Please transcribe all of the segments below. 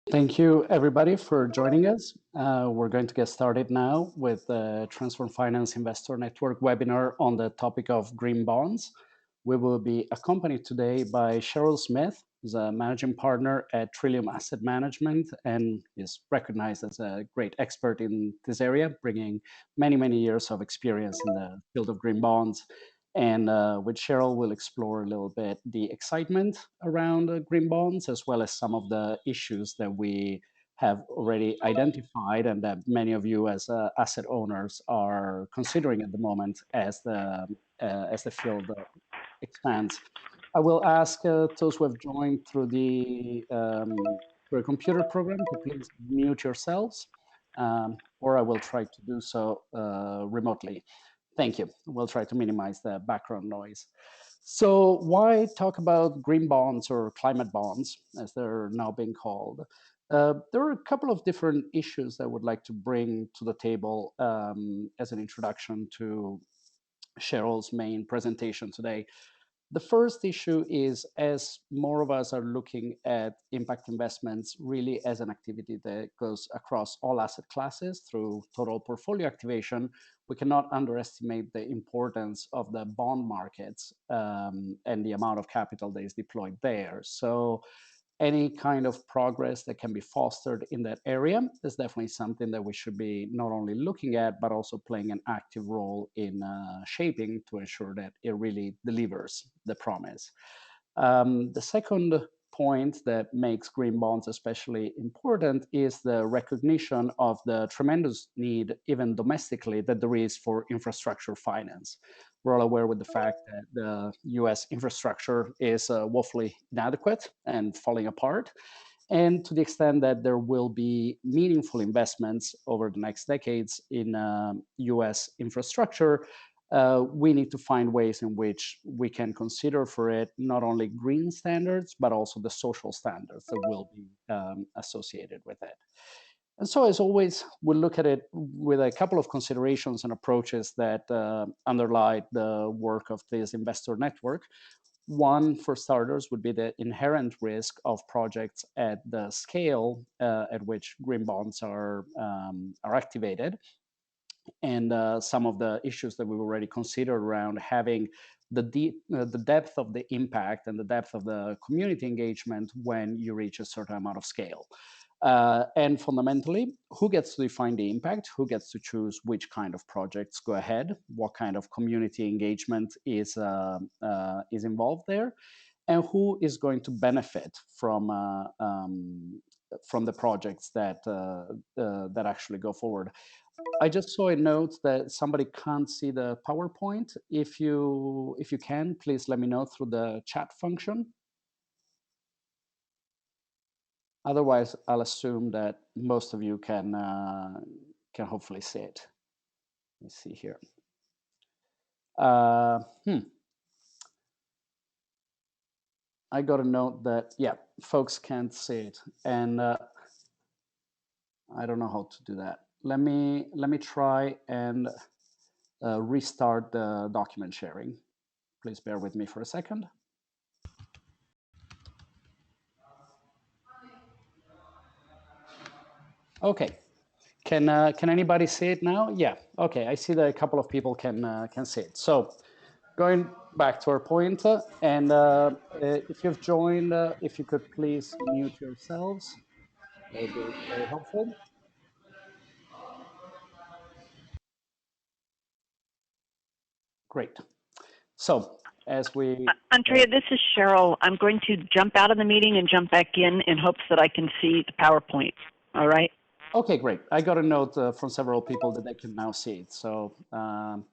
Thank you, everybody, for joining us. We're going to get started now with the Transform Finance Investor Network webinar on the topic of green bonds. We will be accompanied today by Cheryl Smith, who's a managing partner at Trillium Asset Management and is recognized as a great expert in this area, bringing many, many years of experience in the field of green bonds. And with Cheryl, we'll explore a little bit the excitement around green bonds, as well as some of the issues that we have already identified and that many of you as asset owners are considering at the moment as the field expands. I will ask those who have joined through a computer program to please mute yourselves, or I will try to do so remotely. Thank you. We'll try to minimize the background noise. So why talk about green bonds or climate bonds, as they're now being called? There are a couple of different issues that I would like to bring to the table as an introduction to Cheryl's main presentation today. The first issue is, as more of us are looking at impact investments really as an activity that goes across all asset classes through total portfolio activation, we cannot underestimate the importance of the bond markets and the amount of capital that is deployed there. So any kind of progress that can be fostered in that area is definitely something that we should be not only looking at, but also playing an active role in shaping to ensure that it really delivers the promise. The second point that makes green bonds especially important is the recognition of the tremendous need, even domestically, that there is for infrastructure finance. We're all aware with the fact that the US infrastructure is woefully inadequate and falling apart. And to the extent that there will be meaningful investments over the next decades in US infrastructure, we need to find ways in which we can consider for it not only green standards, but also the social standards that will be associated with it. And so, as always, we'll look at it with a couple of considerations and approaches that underlie the work of this investor network. One, for starters, would be the inherent risk of projects at the scale at which green bonds are activated, and some of the issues that we've already considered around having the depth of the impact and the depth of the community engagement when you reach a certain amount of scale. And fundamentally, who gets to define the impact? Who gets to choose which kind of projects go ahead? What kind of community engagement is involved there? And who is going to benefit from the projects that actually go forward? I just saw a note that somebody can't see the PowerPoint. If you can, please let me know through the chat function. Otherwise, I'll assume that most of you can hopefully see it. Let me see here. I got a note that, yeah, folks can't see it, and I don't know how to do that. Let me try and restart the document sharing. Please bear with me for a second. Okay. Can anybody see it now? Yeah. Okay. I see that a couple of people can see it. So, going back to our point, and if you've joined, if you could please mute yourselves, that would be very helpful. Great. So, as we... Andrea, this is Cheryl. I'm going to jump out of the meeting and jump back in hopes that I can see the PowerPoint. All right? Okay, great. I got a note from several people that they can now see it. So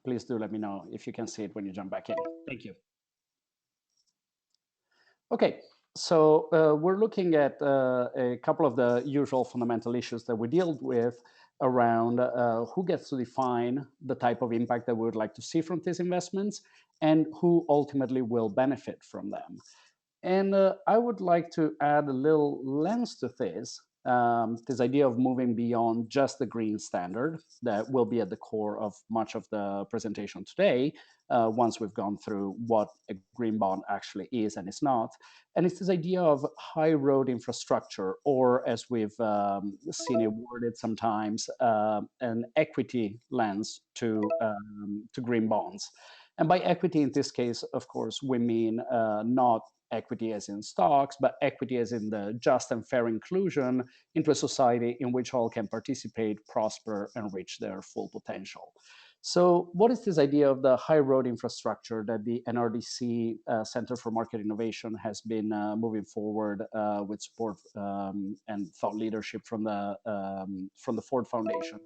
please do let me know if you can see it when you jump back in. Thank you. Okay, so we're looking at a couple of the usual fundamental issues that we deal with around who gets to define the type of impact that we would like to see from these investments and who ultimately will benefit from them. And I would like to add a little lens to this this idea of moving beyond just the green standard that will be at the core of much of the presentation today, once we've gone through what a green bond actually is and is not. And it's this idea of high road infrastructure, or as we've seen it worded sometimes, an equity lens to green bonds. And by equity in this case, of course, we mean not equity as in stocks, but equity as in the just and fair inclusion into a society in which all can participate, prosper, and reach their full potential. So what is this idea of the high road infrastructure that the NRDC Center for Market Innovation has been moving forward with support and thought leadership from the Ford Foundation?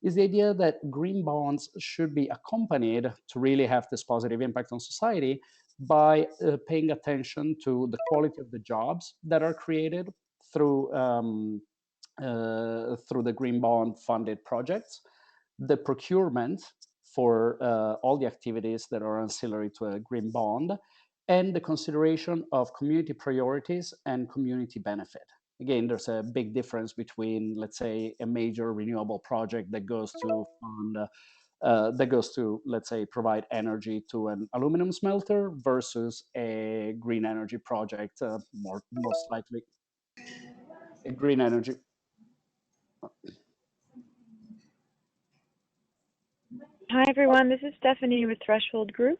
Is the idea that green bonds should be accompanied to really have this positive impact on society by paying attention to the quality of the jobs that are created through the green bond funded projects, the procurement for all the activities that are ancillary to a green bond, and the consideration of community priorities and community benefit. Again, there's a big difference between, let's say, a major renewable project that goes to fund let's say, provide energy to an aluminum smelter versus a green energy project, most likely a green energy. Hi, everyone. This is Stephanie with Threshold Group.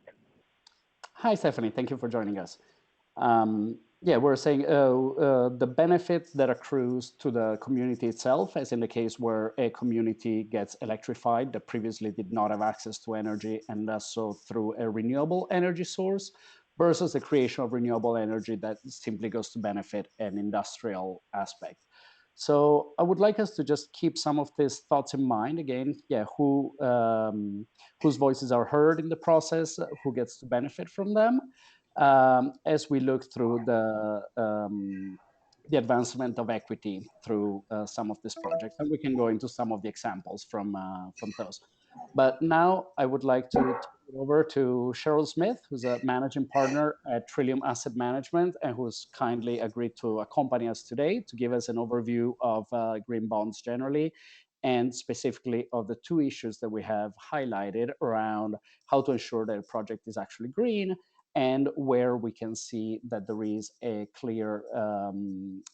Hi, Stephanie. Thank you for joining us. Yeah, we're saying the benefit that accrues to the community itself, as in the case where a community gets electrified that previously did not have access to energy, and does so through a renewable energy source, versus the creation of renewable energy that simply goes to benefit an industrial aspect. So I would like us to just keep some of these thoughts in mind. Again, yeah, whose voices are heard in the process, who gets to benefit from them, as we look through the advancement of equity through some of these projects. And we can go into some of the examples from those. But now I would like to turn it over to Cheryl Smith, who's a managing partner at Trillium Asset Management, and who's kindly agreed to accompany us today to give us an overview of green bonds generally, and specifically of the two issues that we have highlighted around how to ensure that a project is actually green, and where we can see that there is a clear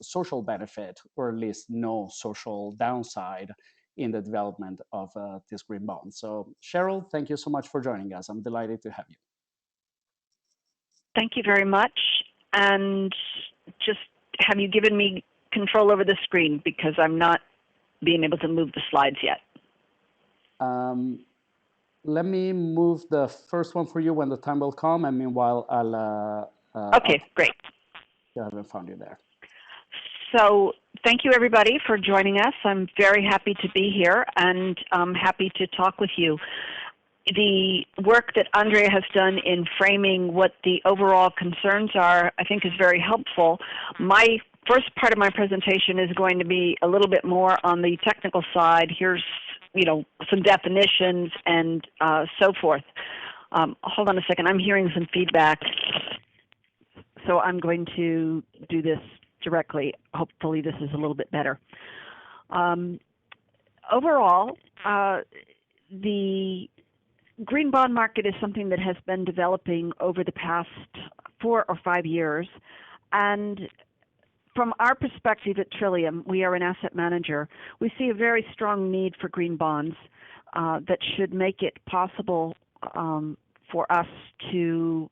social benefit, or at least no social downside in the development of this green bond. So Cheryl, thank you so much for joining us. I'm delighted to have you. Thank you very much. And just have you given me control over the screen, because I'm not being able to move the slides yet? Let me move the first one for you when the time will come, and meanwhile okay, great. I haven't found you there. So thank you, everybody, for joining us. I'm very happy to be here, and I'm happy to talk with you. The work that Andrea has done in framing what the overall concerns are, I think, is very helpful. My first part of my presentation is going to be a little bit more on the technical side. Here's some definitions and so forth. Hold on a second. I'm hearing some feedback, so I'm going to do this directly. Hopefully this is a little bit better. Overall, the green bond market is something that has been developing over the past 4 or 5 years. And from our perspective at Trillium, we are an asset manager. We see a very strong need for green bonds that should make it possible for us to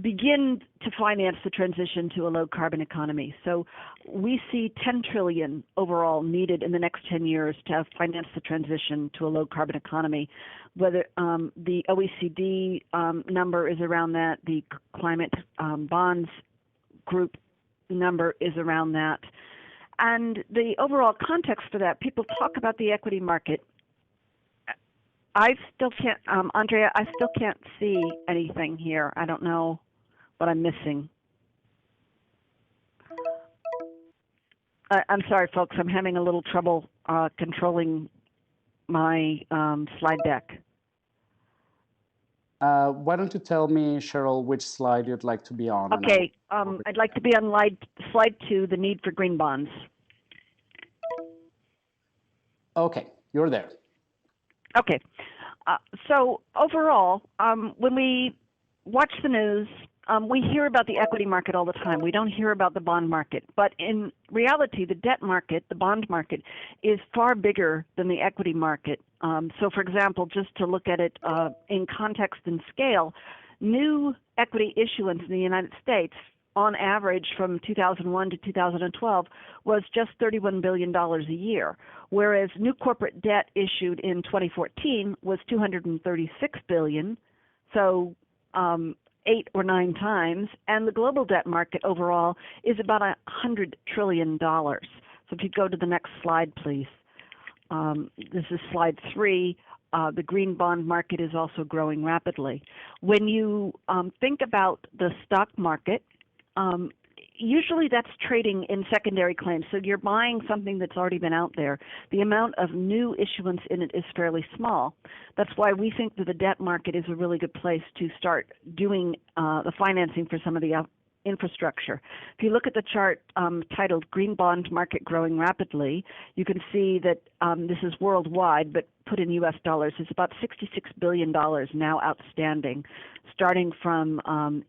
begin to finance the transition to a low carbon economy. So we see 10 trillion overall needed in the next 10 years to finance the transition to a low carbon economy. Whether the OECD number is around that, the climate bonds group number is around that. And the overall context for that, people talk about the equity market. I still can't, Andrea, I still can't see anything here. I don't know what I'm missing. I'm sorry, folks. I'm having a little trouble controlling my slide deck. Why don't you tell me, Cheryl, which slide you'd like to be on? Okay, I'd like to be on slide 2, the need for green bonds. Okay, you're there. Okay, so overall, when we watch the news, we hear about the equity market all the time. We don't hear about the bond market. But in reality, the debt market, the bond market, is far bigger than the equity market. So for example, just to look at it in context and scale, new equity issuance in the United States, on average from 2001 to 2012, was just $31 billion a year, whereas new corporate debt issued in 2014 was $236 billion. So 8 or 9 times, and the global debt market overall is about $100 trillion. So if you go to the next slide, please. This is slide 3. The green bond market is also growing rapidly. When you think about the stock market, usually that's trading in secondary claims. So you're buying something that's already been out there. The amount of new issuance in it is fairly small. That's why we think that the debt market is a really good place to start doing the financing for some of the infrastructure. If you look at the chart titled Green Bond Market Growing Rapidly, you can see that this is worldwide, but put in US dollars, it's about $66 billion now outstanding, starting from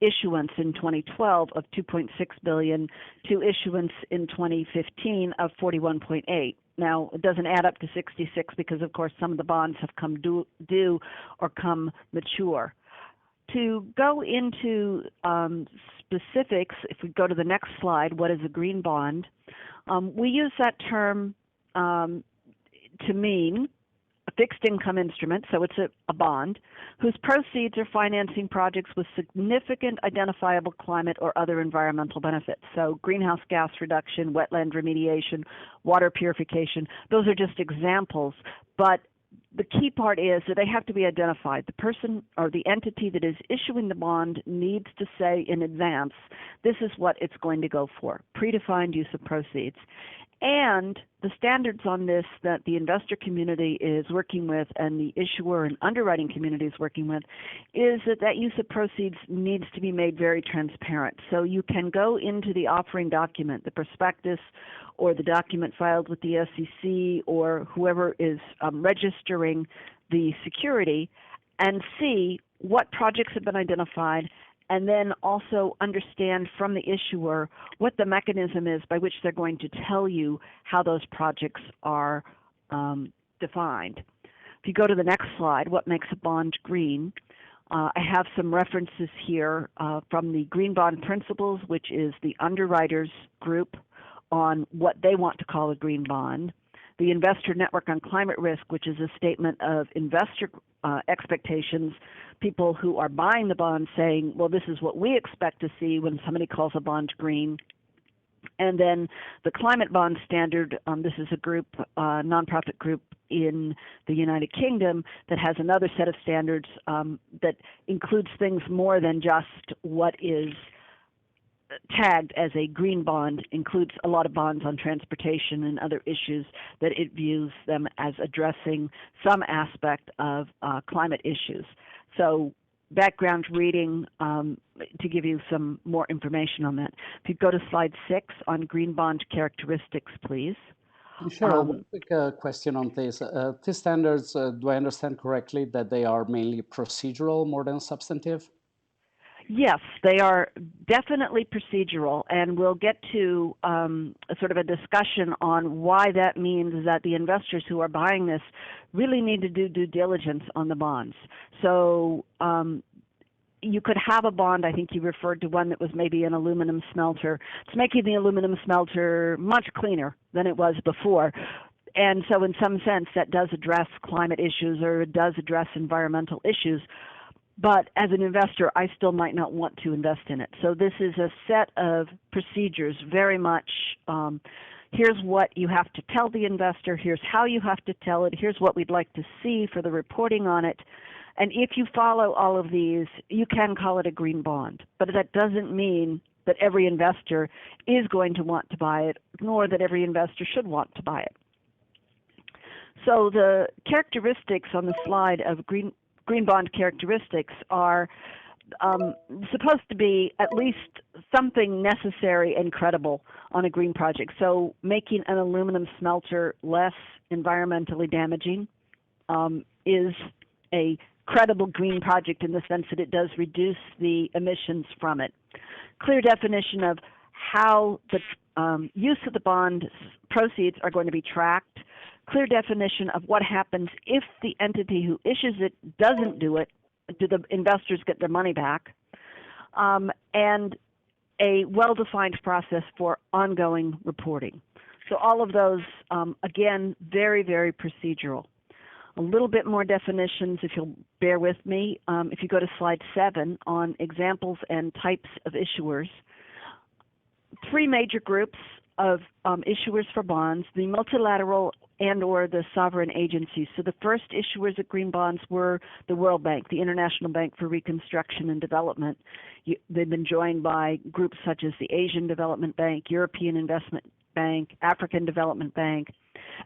issuance in 2012 of $2.6 billion to issuance in 2015 of $41.8. Now, it doesn't add up to 66 because, of course, some of the bonds have come due or come mature. To go into specifics, if we go to the next slide, what is a green bond? We use that term to mean a fixed income instrument, so it's a bond, whose proceeds are financing projects with significant identifiable climate or other environmental benefits. So greenhouse gas reduction, wetland remediation, water purification, those are just examples. But the key part is that they have to be identified. The person or the entity that is issuing the bond needs to say in advance, this is what it's going to go for, predefined use of proceeds. And the standards on this that the investor community is working with and the issuer and underwriting community is working with is that use of proceeds needs to be made very transparent. So you can go into the offering document, the prospectus, or the document filed with the SEC or whoever is registering the security and see what projects have been identified, and then also understand from the issuer what the mechanism is by which they're going to tell you how those projects are defined. If you go to the next slide, what makes a bond green? I have some references here from the Green Bond Principles, which is the underwriters group on what they want to call a green bond. The Investor Network on Climate Risk, which is a statement of investor expectations, people who are buying the bond saying, well, this is what we expect to see when somebody calls a bond green. And then the Climate Bond Standard, this is a group, nonprofit group in the United Kingdom that has another set of standards that includes things more than just what is tagged as a green bond, includes a lot of bonds on transportation and other issues that it views them as addressing some aspect of climate issues. So background reading to give you some more information on that. If you go to slide 6 on green bond characteristics, please. Cheryl, one quick question on this. These standards, do I understand correctly that they are mainly procedural more than substantive? Yes, they are definitely procedural, and we'll get to sort of a discussion on why that means that the investors who are buying this really need to do due diligence on the bonds. So you could have a bond, I think you referred to one that was maybe an aluminum smelter. It's making the aluminum smelter much cleaner than it was before. And so in some sense, that does address climate issues or it does address environmental issues. But as an investor, I still might not want to invest in it. So this is a set of procedures, very much here's what you have to tell the investor, here's how you have to tell it, here's what we'd like to see for the reporting on it. And if you follow all of these, you can call it a green bond. But that doesn't mean that every investor is going to want to buy it, nor that every investor should want to buy it. So the characteristics on the slide of green green bond characteristics are supposed to be at least something necessary and credible on a green project. So making an aluminum smelter less environmentally damaging is a credible green project in the sense that it does reduce the emissions from it. Clear definition of how the use of the bond proceeds are going to be tracked. Clear definition of what happens if the entity who issues it doesn't do it. Do the investors get their money back? And a well-defined process for ongoing reporting. So all of those, again, very, very procedural. A little bit more definitions, if you'll bear with me. If you go to slide 7 on examples and types of issuers, 3 major groups of issuers for bonds: the multilateral and or the sovereign agencies. So the first issuers of green bonds were the World Bank, the International Bank for Reconstruction and Development. They've been joined by groups such as the Asian Development Bank, European Investment Bank, African Development Bank.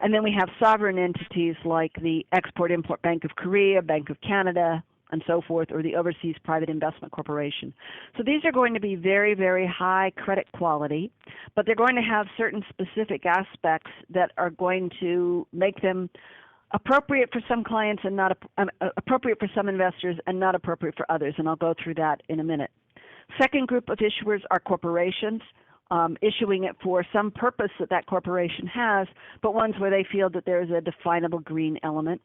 And then we have sovereign entities like the Export-Import Bank of Korea, Bank of Canada, and so forth, or the Overseas Private Investment Corporation. So these are going to be very, very high credit quality, but they're going to have certain specific aspects that are going to make them appropriate for some clients and not appropriate for some investors and not appropriate for others, and I'll go through that in a minute. Second group of issuers are corporations, issuing it for some purpose that that corporation has, but ones where they feel that there is a definable green element.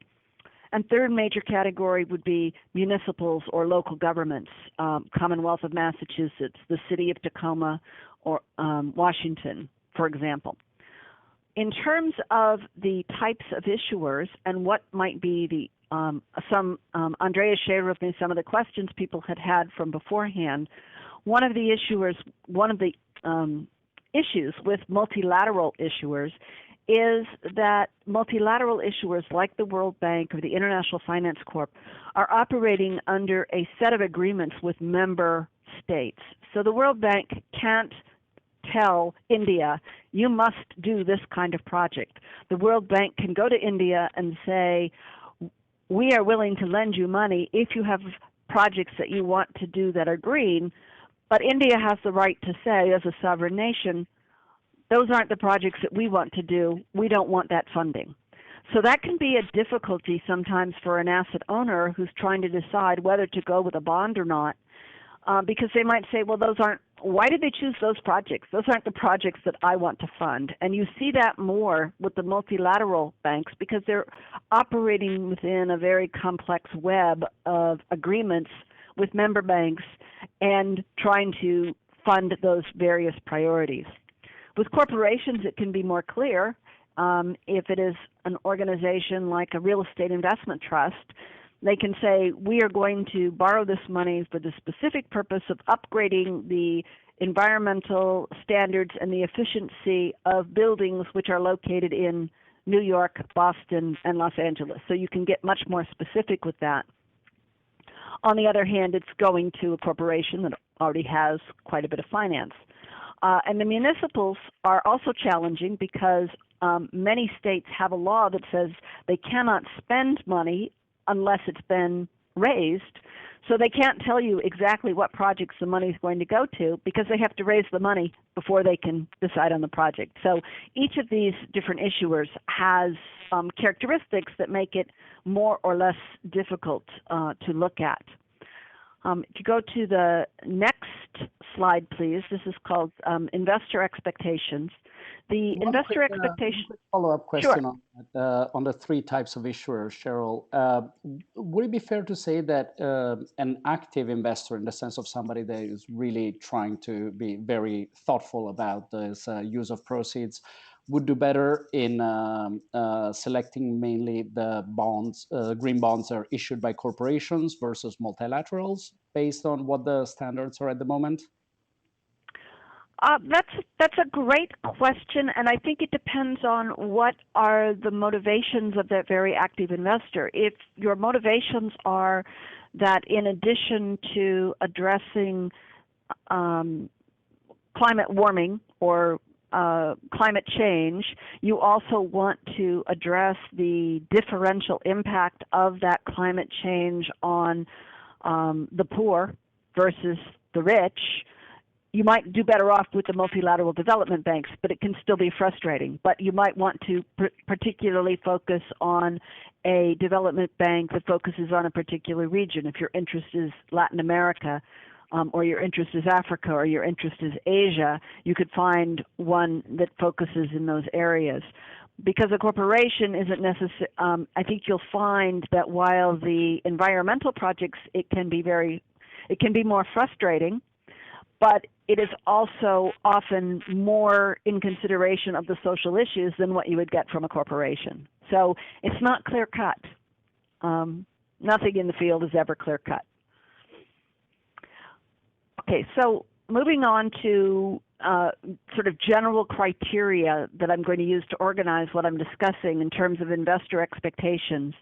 And third major category would be municipals or local governments, Commonwealth of Massachusetts, the City of Tacoma, or Washington, for example. In terms of the types of issuers and what might be the Andrea shared with me some of the questions people had from beforehand. One of the issues with multilateral issuers is that multilateral issuers like the World Bank or the International Finance Corp are operating under a set of agreements with member states. So the World Bank can't tell India, you must do this kind of project. The World Bank can go to India and say, we are willing to lend you money if you have projects that you want to do that are green, but India has the right to say, as a sovereign nation, those aren't the projects that we want to do. We don't want that funding. So that can be a difficulty sometimes for an asset owner who's trying to decide whether to go with a bond or not, because they might say, well, why did they choose those projects? Those aren't the projects that I want to fund. And you see that more with the multilateral banks because they're operating within a very complex web of agreements with member banks and trying to fund those various priorities. With corporations, it can be more clear. If it is an organization like a real estate investment trust, they can say, we are going to borrow this money for the specific purpose of upgrading the environmental standards and the efficiency of buildings which are located in New York, Boston, and Los Angeles. So you can get much more specific with that. On the other hand, it's going to a corporation that already has quite a bit of finance. And the municipals are also challenging because many states have a law that says they cannot spend money unless it's been raised. So they can't tell you exactly what projects the money is going to go to because they have to raise the money before they can decide on the project. So each of these different issuers has characteristics that make it more or less difficult to look at. If you go to the next slide, please, this is called investor expectations. The investor expectation. Follow-up question Sure. on the 3 types of issuers, Cheryl. Would it be fair to say that an active investor, in the sense of somebody that is really trying to be very thoughtful about this use of proceeds, would do better in selecting mainly the bonds, green bonds that are issued by corporations versus multilaterals, based on what the standards are at the moment? That's a great question, and I think it depends on what are the motivations of that very active investor. If your motivations are that in addition to addressing climate warming or climate change, you also want to address the differential impact of that climate change on the poor versus the rich. You might do better off with the multilateral development banks, but it can still be frustrating. But you might want to particularly focus on a development bank that focuses on a particular region. If your interest is Latin America, or your interest is Africa, or your interest is Asia, you could find one that focuses in those areas. Because a corporation isn't necessary, I think you'll find that while the environmental projects, it can be more frustrating, but it is also often more in consideration of the social issues than what you would get from a corporation. So it's not clear cut. Nothing in the field is ever clear cut. Okay, so moving on to sort of general criteria that I'm going to use to organize what I'm discussing in terms of investor expectations.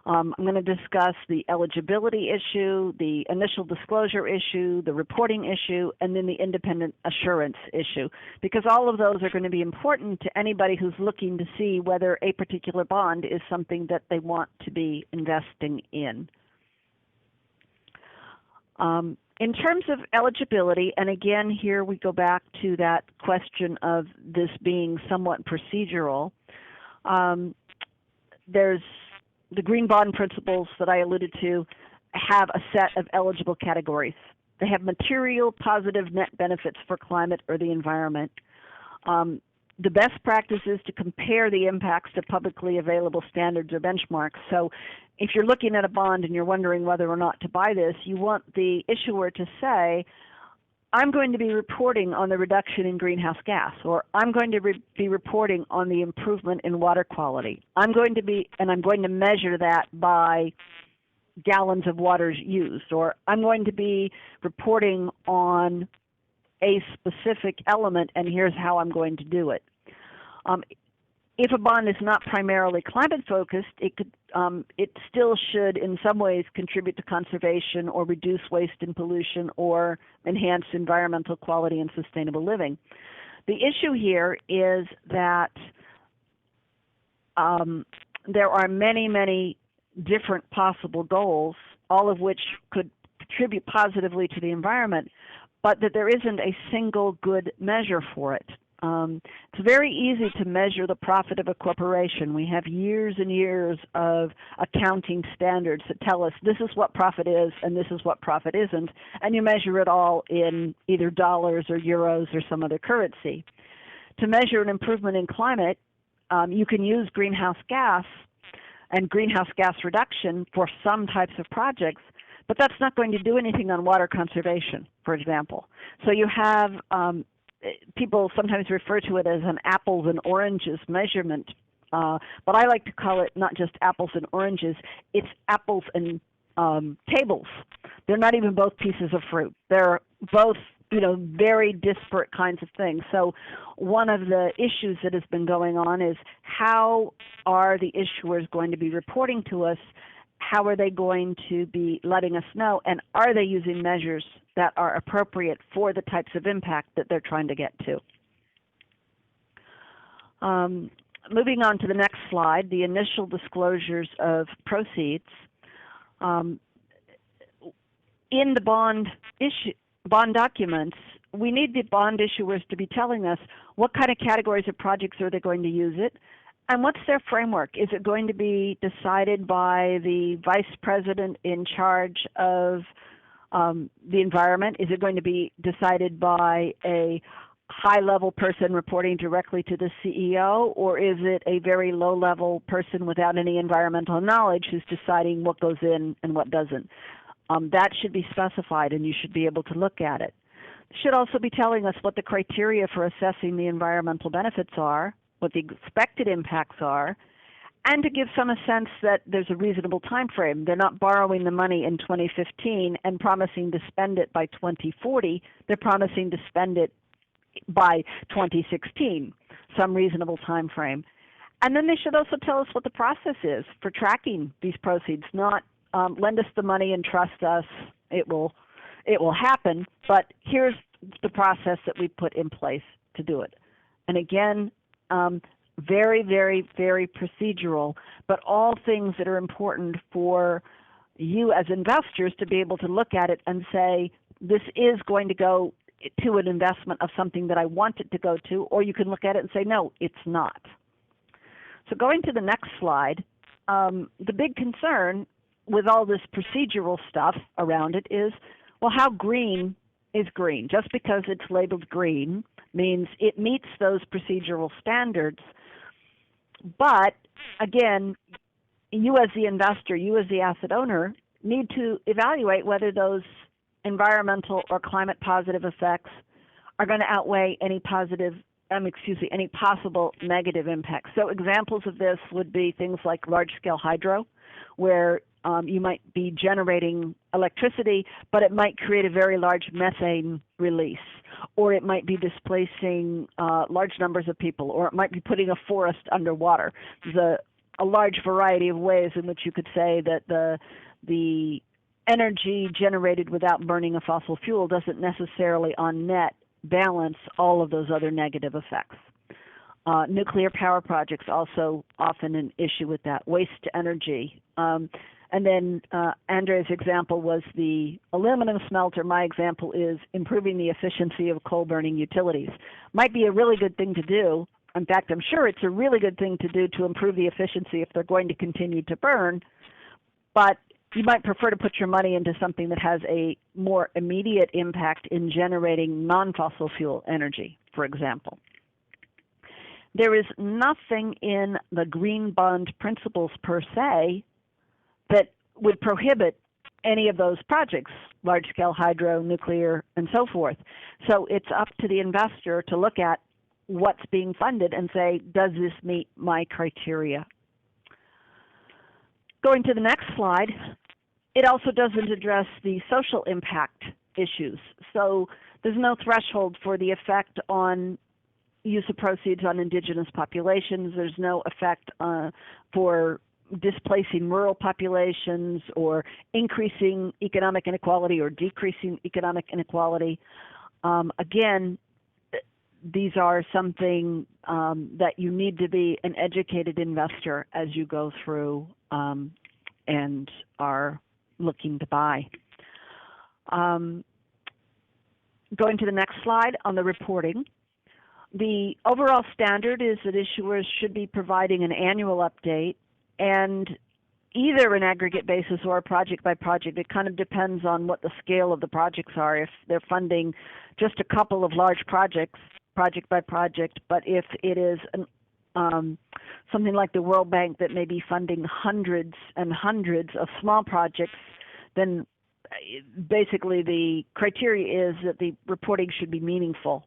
I'm going to discuss the eligibility issue, the initial disclosure issue, the reporting issue, and then the independent assurance issue, because all of those are going to be important to anybody who's looking to see whether a particular bond is something that they want to be investing in. In terms of eligibility, and again, here we go back to that question of this being somewhat procedural, there's the green bond principles that I alluded to have a set of eligible categories. They have material positive net benefits for climate or the environment. The best practice is to compare the impacts to publicly available standards or benchmarks. So if you're looking at a bond and you're wondering whether or not to buy this, you want the issuer to say, I'm going to be reporting on the reduction in greenhouse gas, or I'm going to be reporting on the improvement in water quality. I'm going to measure that by gallons of water used, or I'm going to be reporting on a specific element, and here's how I'm going to do it. If a bond is not primarily climate focused, it still should in some ways contribute to conservation or reduce waste and pollution or enhance environmental quality and sustainable living. The issue here is that there are many, many different possible goals, all of which could contribute positively to the environment, but that there isn't a single good measure for it. It's very easy to measure the profit of a corporation. We have years and years of accounting standards that tell us this is what profit is and this is what profit isn't, and you measure it all in either dollars or euros or some other currency. To measure an improvement in climate, you can use greenhouse gas and greenhouse gas reduction for some types of projects, but that's not going to do anything on water conservation, for example. So you have people sometimes refer to it as an apples and oranges measurement, but I like to call it not just apples and oranges, it's apples and tables. They're not even both pieces of fruit. They're both, very disparate kinds of things. So one of the issues that has been going on is how are the issuers going to be reporting to us? How are they going to be letting us know? And are they using measures that are appropriate for the types of impact that they're trying to get to? Moving on to the next slide, the initial disclosures of proceeds. In the bond documents, we need the bond issuers to be telling us what kind of categories of projects are they going to use it, and what's their framework? Is it going to be decided by the vice president in charge of the environment? Is it going to be decided by a high-level person reporting directly to the CEO, or is it a very low-level person without any environmental knowledge who's deciding what goes in and what doesn't? That should be specified, and you should be able to look at it. It should also be telling us what the criteria for assessing the environmental benefits are, what the expected impacts are, and to give some sense that there's a reasonable time frame. They're not borrowing the money in 2015 and promising to spend it by 2040. They're promising to spend it by 2016, some reasonable time frame. And then they should also tell us what the process is for tracking these proceeds, not lend us the money and trust us, it will happen, but here's the process that we put in place to do it. And again, very, very, very procedural, but all things that are important for you as investors to be able to look at it and say, this is going to go to an investment of something that I want it to go to, or you can look at it and say, no, it's not. So going to the next slide, the big concern with all this procedural stuff around it is, well, how green is green? Just because it's labeled green means it meets those procedural standards. But again, you as the investor, you as the asset owner, need to evaluate whether those environmental or climate positive effects are going to outweigh any any possible negative impacts. So examples of this would be things like large-scale hydro, where you might be generating electricity, but it might create a very large methane release, or it might be displacing large numbers of people, or it might be putting a forest underwater. There's a large variety of ways in which you could say that the energy generated without burning a fossil fuel doesn't necessarily on net balance all of those other negative effects. Nuclear power projects also often an issue with that, waste energy. And then Andrea's example was the aluminum smelter. My example is improving the efficiency of coal-burning utilities. Might be a really good thing to do. In fact, I'm sure it's a really good thing to do to improve the efficiency if they're going to continue to burn, but you might prefer to put your money into something that has a more immediate impact in generating non-fossil fuel energy, for example. There is nothing in the green bond principles per se that would prohibit any of those projects, large-scale hydro, nuclear, and so forth. So it's up to the investor to look at what's being funded and say, does this meet my criteria? Going to the next slide, it also doesn't address the social impact issues. So there's no threshold for the effect on use of proceeds on indigenous populations. There's no effect for displacing rural populations or increasing economic inequality or decreasing economic inequality. Again, these are something that you need to be an educated investor as you go through and are looking to buy. Going to the next slide on the reporting. The overall standard is that issuers should be providing an annual update, and either an aggregate basis or a project by project. It kind of depends on what the scale of the projects are. If they're funding just a couple of large projects, project by project, but if it is something like the World Bank that may be funding hundreds and hundreds of small projects, then basically the criteria is that the reporting should be meaningful.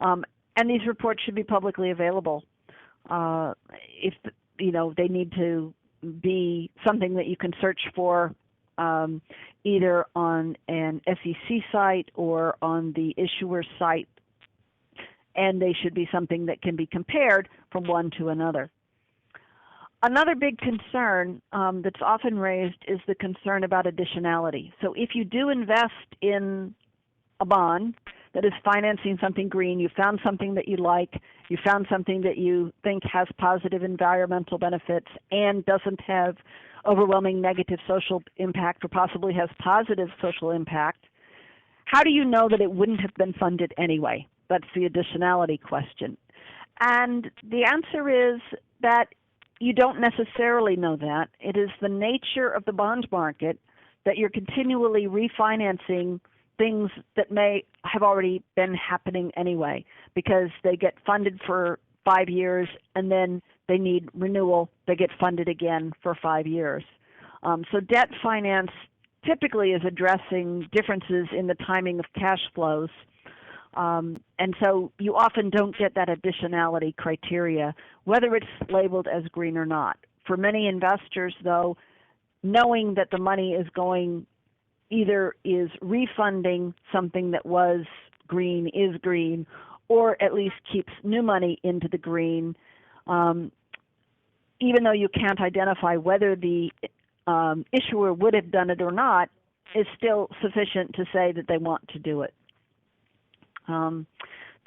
And these reports should be publicly available. If they need to be something that you can search for either on an SEC site or on the issuer site, and they should be something that can be compared from one to another. Another big concern that's often raised is the concern about additionality. So if you do invest in a bond that is financing something green, you found something that you like, you found something that you think has positive environmental benefits and doesn't have overwhelming negative social impact or possibly has positive social impact, how do you know that it wouldn't have been funded anyway? That's the additionality question. And the answer is that you don't necessarily know that. It is the nature of the bond market that you're continually refinancing things that may have already been happening anyway, because they get funded for 5 years and then they need renewal, they get funded again for 5 years. So debt finance typically is addressing differences in the timing of cash flows. And so you often don't get that additionality criteria, whether it's labeled as green or not. For many investors, though, knowing that the money is going either is refunding something that was green, is green, or at least keeps new money into the green, even though you can't identify whether the issuer would have done it or not, is still sufficient to say that they want to do it.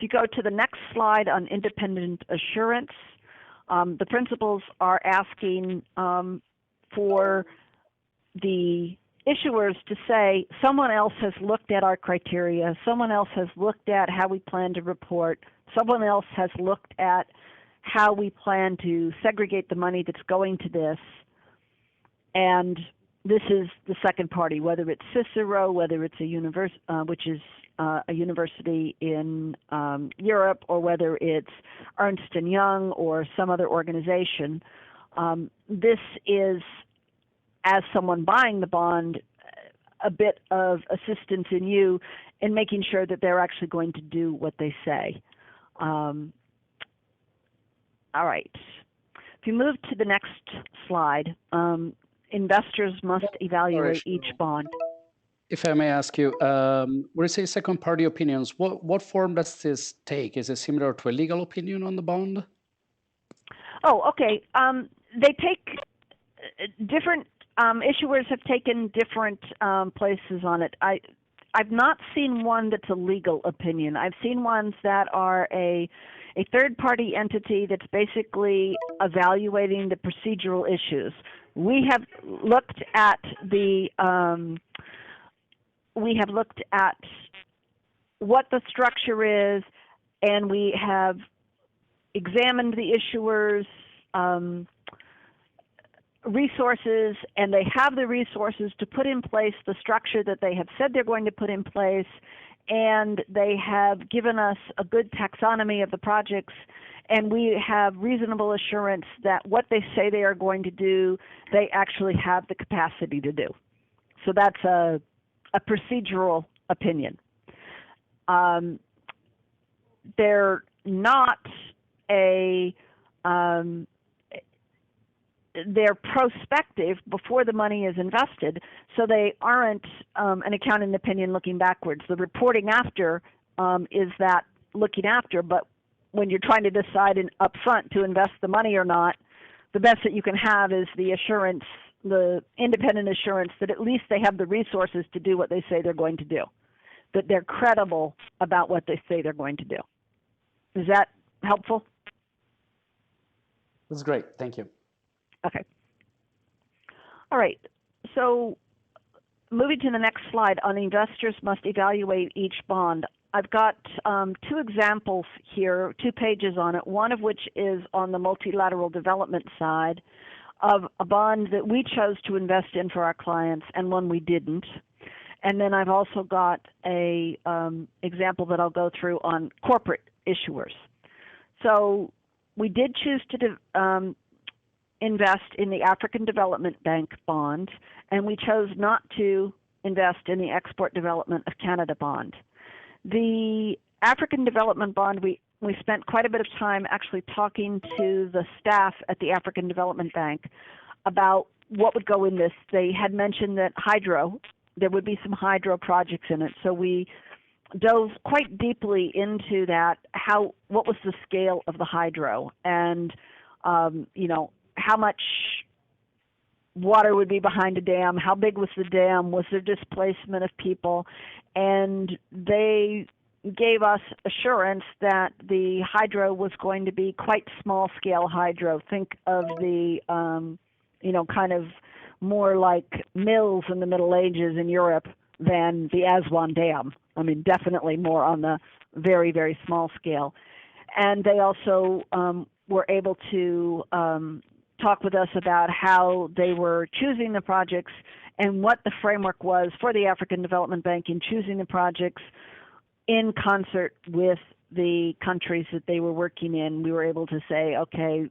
If you go to the next slide on independent assurance, the principals are asking for the issuers to say, someone else has looked at our criteria, someone else has looked at how we plan to report, someone else has looked at how we plan to segregate the money that's going to this, and this is the second party, whether it's Cicero, whether it's a which is a university in Europe, or whether it's Ernst & Young or some other organization. This is, as someone buying the bond, a bit of assistance in you in making sure that they're actually going to do what they say. All right. If you move to the next slide, investors must evaluate each bond. If I may ask you, when you say second party opinions, what form does this take? Is it similar to a legal opinion on the bond? Oh, okay. They take different, issuers have taken different places on it. I've not seen one that's a legal opinion. I've seen ones that are a third-party entity that's basically evaluating the procedural issues. We have looked at what the structure is, and we have examined the issuers' resources, and they have the resources to put in place the structure that they have said they're going to put in place, and they have given us a good taxonomy of the projects, and we have reasonable assurance that what they say they are going to do, they actually have the capacity to do. So that's a procedural opinion. They're not they're prospective before the money is invested, so they aren't an accounting opinion looking backwards. The reporting after is that looking after, but when you're trying to decide up front to invest the money or not, the best that you can have is the assurance, the independent assurance that at least they have the resources to do what they say they're going to do, that they're credible about what they say they're going to do. Is that helpful? That's great. Thank you. Okay. All right. So moving to the next slide on investors must evaluate each bond. I've got two examples here, 2 pages on it, one of which is on the multilateral development side of a bond that we chose to invest in for our clients and one we didn't. And then I've also got a example that I'll go through on corporate issuers. So we did choose to invest in the African Development Bank bond, and we chose not to invest in the Export Development of Canada bond. The African Development Bond, we spent quite a bit of time actually talking to the staff at the African Development Bank about what would go in this. They had mentioned that there would be some hydro projects in it, so we dove quite deeply into that, what was the scale of the hydro, and how much water would be behind a dam, how big was the dam, was there displacement of people, and they gave us assurance that the hydro was going to be quite small-scale hydro. Think of the, kind of more like mills in the Middle Ages in Europe than the Aswan Dam. I mean, definitely more on the very, very small scale. And they also were able to talk with us about how they were choosing the projects and what the framework was for the African Development Bank in choosing the projects in concert with the countries that they were working in. We were able to say, okay,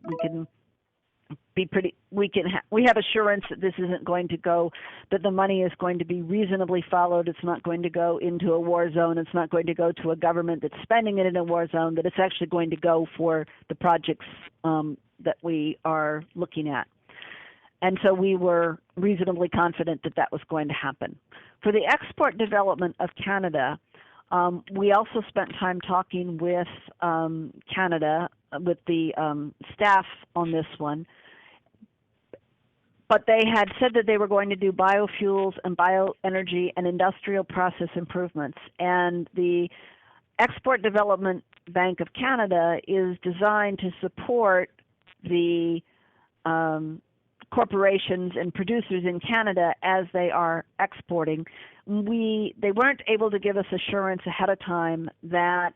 we have assurance that this isn't going to go, that the money is going to be reasonably followed. It's not going to go into a war zone. It's not going to go to a government that's spending it in a war zone, that it's actually going to go for the projects that we are looking at. And so we were reasonably confident that that was going to happen. For the export development of Canada, we also spent time talking with Canada, with the staff on this one. But they had said that they were going to do biofuels and bioenergy and industrial process improvements. And the Export Development Bank of Canada is designed to support the corporations and producers in Canada as they are exporting. They weren't able to give us assurance ahead of time that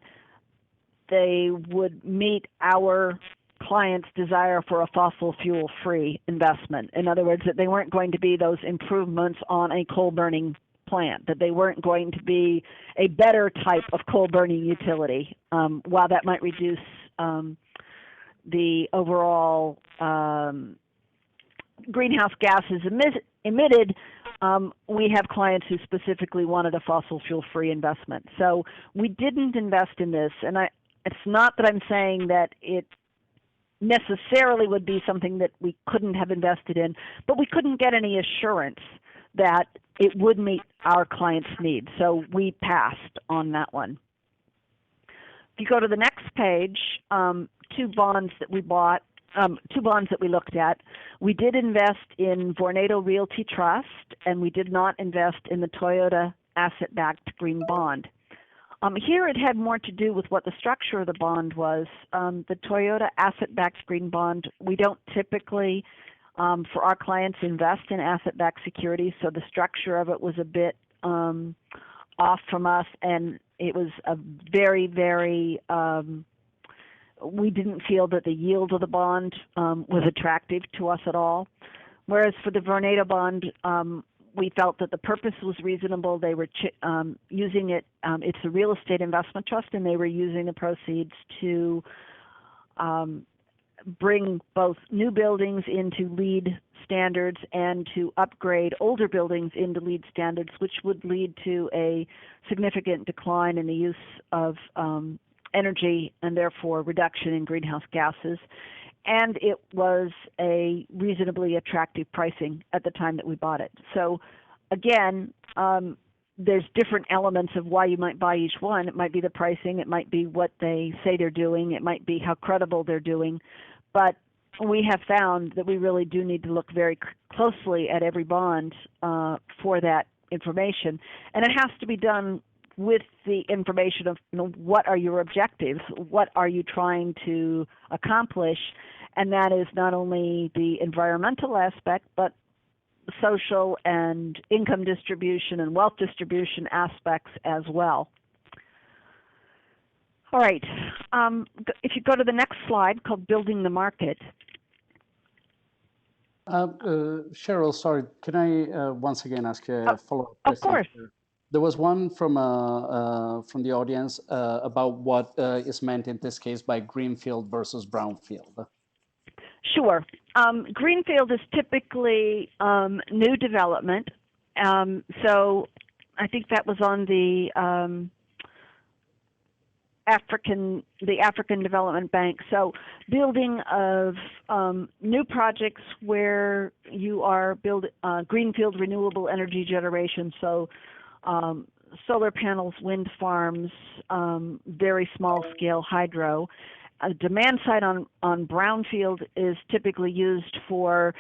they would meet our clients' desire for a fossil fuel-free investment. In other words, that they weren't going to be those improvements on a coal-burning plant, that they weren't going to be a better type of coal-burning utility. While that might reduce the overall greenhouse gases emitted, we have clients who specifically wanted a fossil fuel-free investment. So we didn't invest in this, and it's not that I'm saying that it necessarily would be something that we couldn't have invested in, but we couldn't get any assurance that it would meet our clients' needs. So we passed on that one. If you go to the next page, two bonds that we bought, two bonds that we looked at. We did invest in Vornado Realty Trust, and we did not invest in the Toyota asset-backed green bond. Here it had more to do with what the structure of the bond was. The Toyota asset-backed green bond, we don't typically, for our clients, invest in asset-backed securities, so the structure of it was a bit off from us, and it was a very, very, we didn't feel that the yield of the bond was attractive to us at all. Whereas for the Vornado bond, we felt that the purpose was reasonable. They were using it, it's a real estate investment trust, and they were using the proceeds to bring both new buildings into LEED standards and to upgrade older buildings into LEED standards, which would lead to a significant decline in the use of energy and therefore reduction in greenhouse gases. And it was a reasonably attractive pricing at the time that we bought it. So again, there's different elements of why you might buy each one. It might be the pricing, it might be what they say they're doing, it might be how credible they're doing. But we have found that we really do need to look very closely at every bond for that information. And it has to be done with the information of, what are your objectives, what are you trying to accomplish, and that is not only the environmental aspect, but social and income distribution and wealth distribution aspects as well. All right, if you go to the next slide called Building the Market. Cheryl, sorry, can I once again ask a follow-up question? Of course. There was one from the audience about what is meant in this case by greenfield versus brownfield. Sure. Greenfield is typically new development. So I think that was on the African Development Bank. So building of new projects where you are building greenfield renewable energy generation. So solar panels, wind farms, very small scale hydro. Demand side on brownfield is typically used for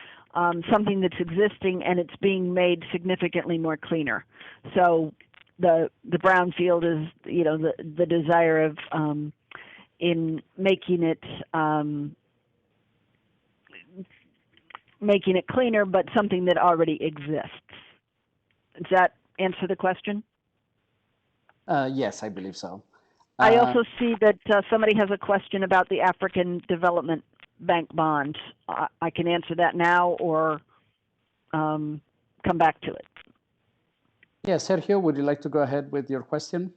something that's existing and it's being made significantly more cleaner. So the brownfield is, the desire of in making it cleaner, but something that already exists. Does that answer the question? Yes, I believe so. I also see that somebody has a question about the African Development Bank bond. I can answer that now or come back to it. Yeah, Sergio, would you like to go ahead with your question?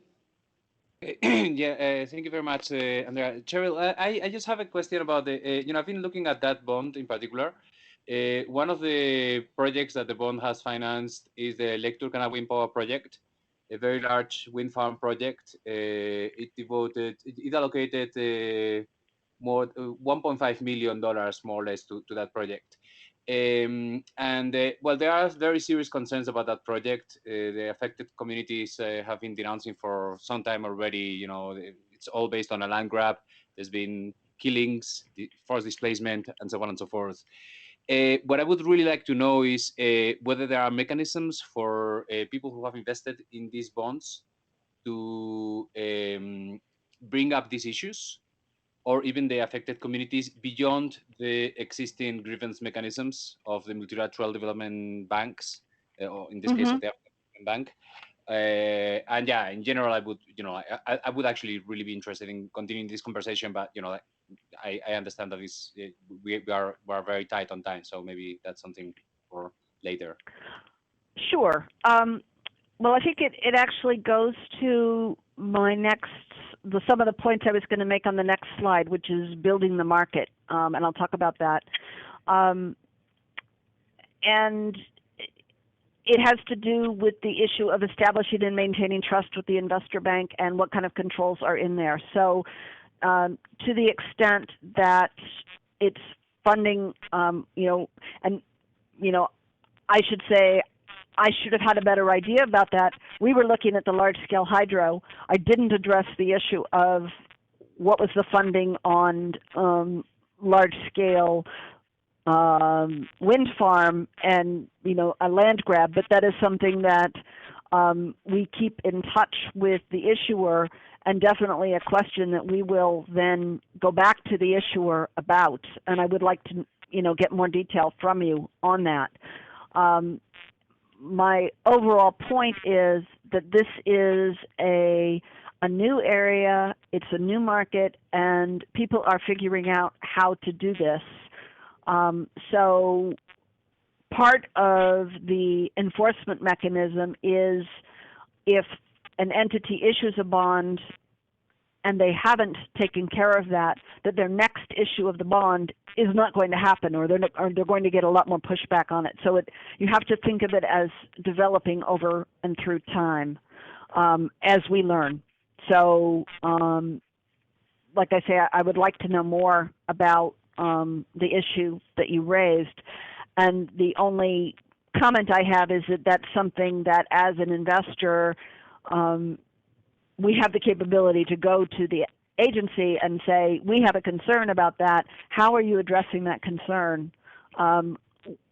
Yeah, thank you very much, Andrea. Cheryl, I just have a question about the, I've been looking at that bond in particular. One of the projects that the bond has financed is the Lake Turkana Wind Power Project, a very large wind farm project. It allocated more $1.5 million more or less to that project. Well, there are very serious concerns about that project. The affected communities have been denouncing for some time already. It's all based on a land grab. There's been killings, forced displacement, and so on and so forth. What I would really like to know is whether there are mechanisms for people who have invested in these bonds to bring up these issues or even the affected communities beyond the existing grievance mechanisms of the multilateral development banks, or in this case of the African Bank. And yeah, in general, I would, I would actually really be interested in continuing this conversation, but I understand that we are very tight on time, so maybe that's something for later. Sure. Well, I think it actually goes to my some of the points I was going to make on the next slide, which is building the market, and I'll talk about that. And it has to do with the issue of establishing and maintaining trust with the investor bank and what kind of controls are in there. So to the extent that it's funding, and, I should say I should have had a better idea about that. We were looking at the large-scale hydro. I didn't address the issue of what was the funding on large-scale wind farm and a land grab, but that is something that we keep in touch with the issuer, and definitely a question that we will then go back to the issuer about. And I would like to get more detail from you on that. My overall point is that this is a new area, it's a new market, and people are figuring out how to do this. So part of the enforcement mechanism is if an entity issues a bond and they haven't taken care of that, that their next issue of the bond is not going to happen, or they're going to get a lot more pushback on it. So you have to think of it as developing over and through time as we learn. So like I say, I would like to know more about the issue that you raised. And the only comment I have is that that's something that as an investor, we have the capability to go to the agency and say, we have a concern about that. How are you addressing that concern?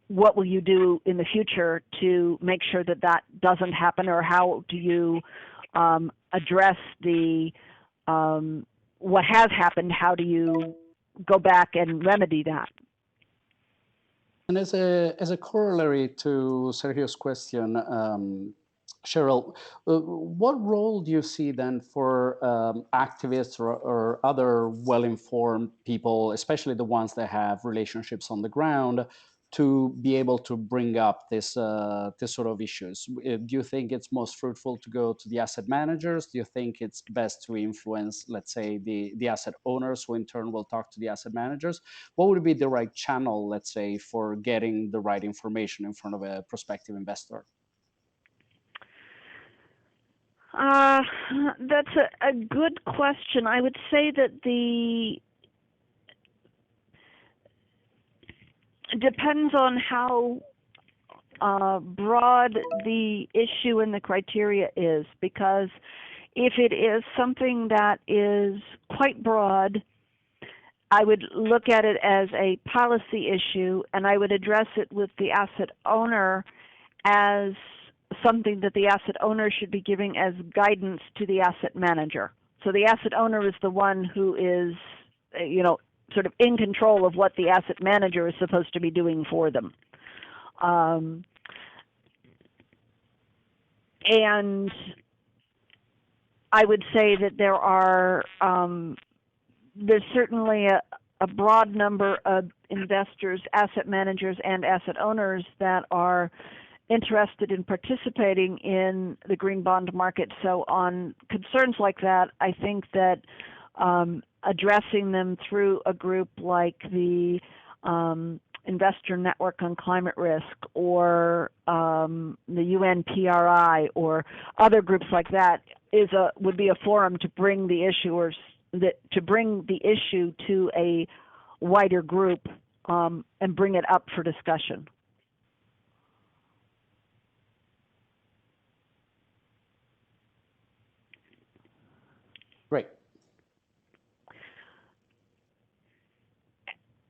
What will you do in the future to make sure that that doesn't happen? Or how do you address the what has happened? How do you go back and remedy that? And as a corollary to Sergio's question, Cheryl, what role do you see then for activists or other well-informed people, especially the ones that have relationships on the ground, to be able to bring up this sort of issues? Do you think it's most fruitful to go to the asset managers? Do you think it's best to influence, let's say, the asset owners, who in turn will talk to the asset managers? What would be the right channel, let's say, for getting the right information in front of a prospective investor? That's a good question. I would say that it depends on how broad the issue and the criteria is, because if it is something that is quite broad, I would look at it as a policy issue, and I would address it with the asset owner as something that the asset owner should be giving as guidance to the asset manager. So the asset owner is the one who is, sort of in control of what the asset manager is supposed to be doing for them. And I would say that there's certainly a broad number of investors, asset managers, and asset owners that are interested in participating in the green bond market. So on concerns like that, I think that addressing them through a group like the Investor Network on Climate Risk, or the UNPRI, or other groups like that would be a forum to bring the issue to a wider group and bring it up for discussion. Great.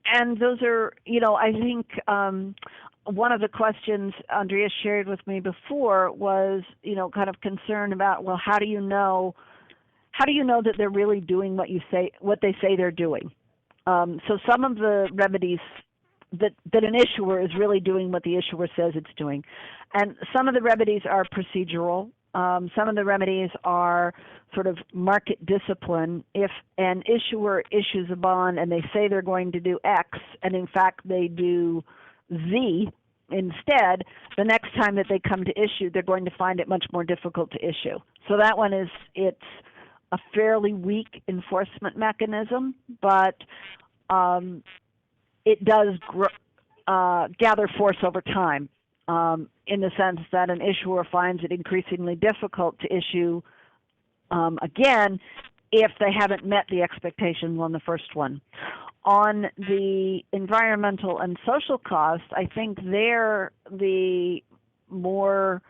And those are, I think one of the questions Andrea shared with me before was, kind of concern about, well, how do you know that they're really doing what they say they're doing? So some of the remedies that an issuer is really doing what the issuer says it's doing, and some of the remedies are procedural. Some of the remedies are sort of market discipline. If an issuer issues a bond and they say they're going to do X, and in fact they do Z instead, the next time that they come to issue, they're going to find it much more difficult to issue. So that one it's a fairly weak enforcement mechanism, but it does gather force over time, in the sense that an issuer finds it increasingly difficult to issue again if they haven't met the expectations on the first one. On the environmental and social costs, I think they're the more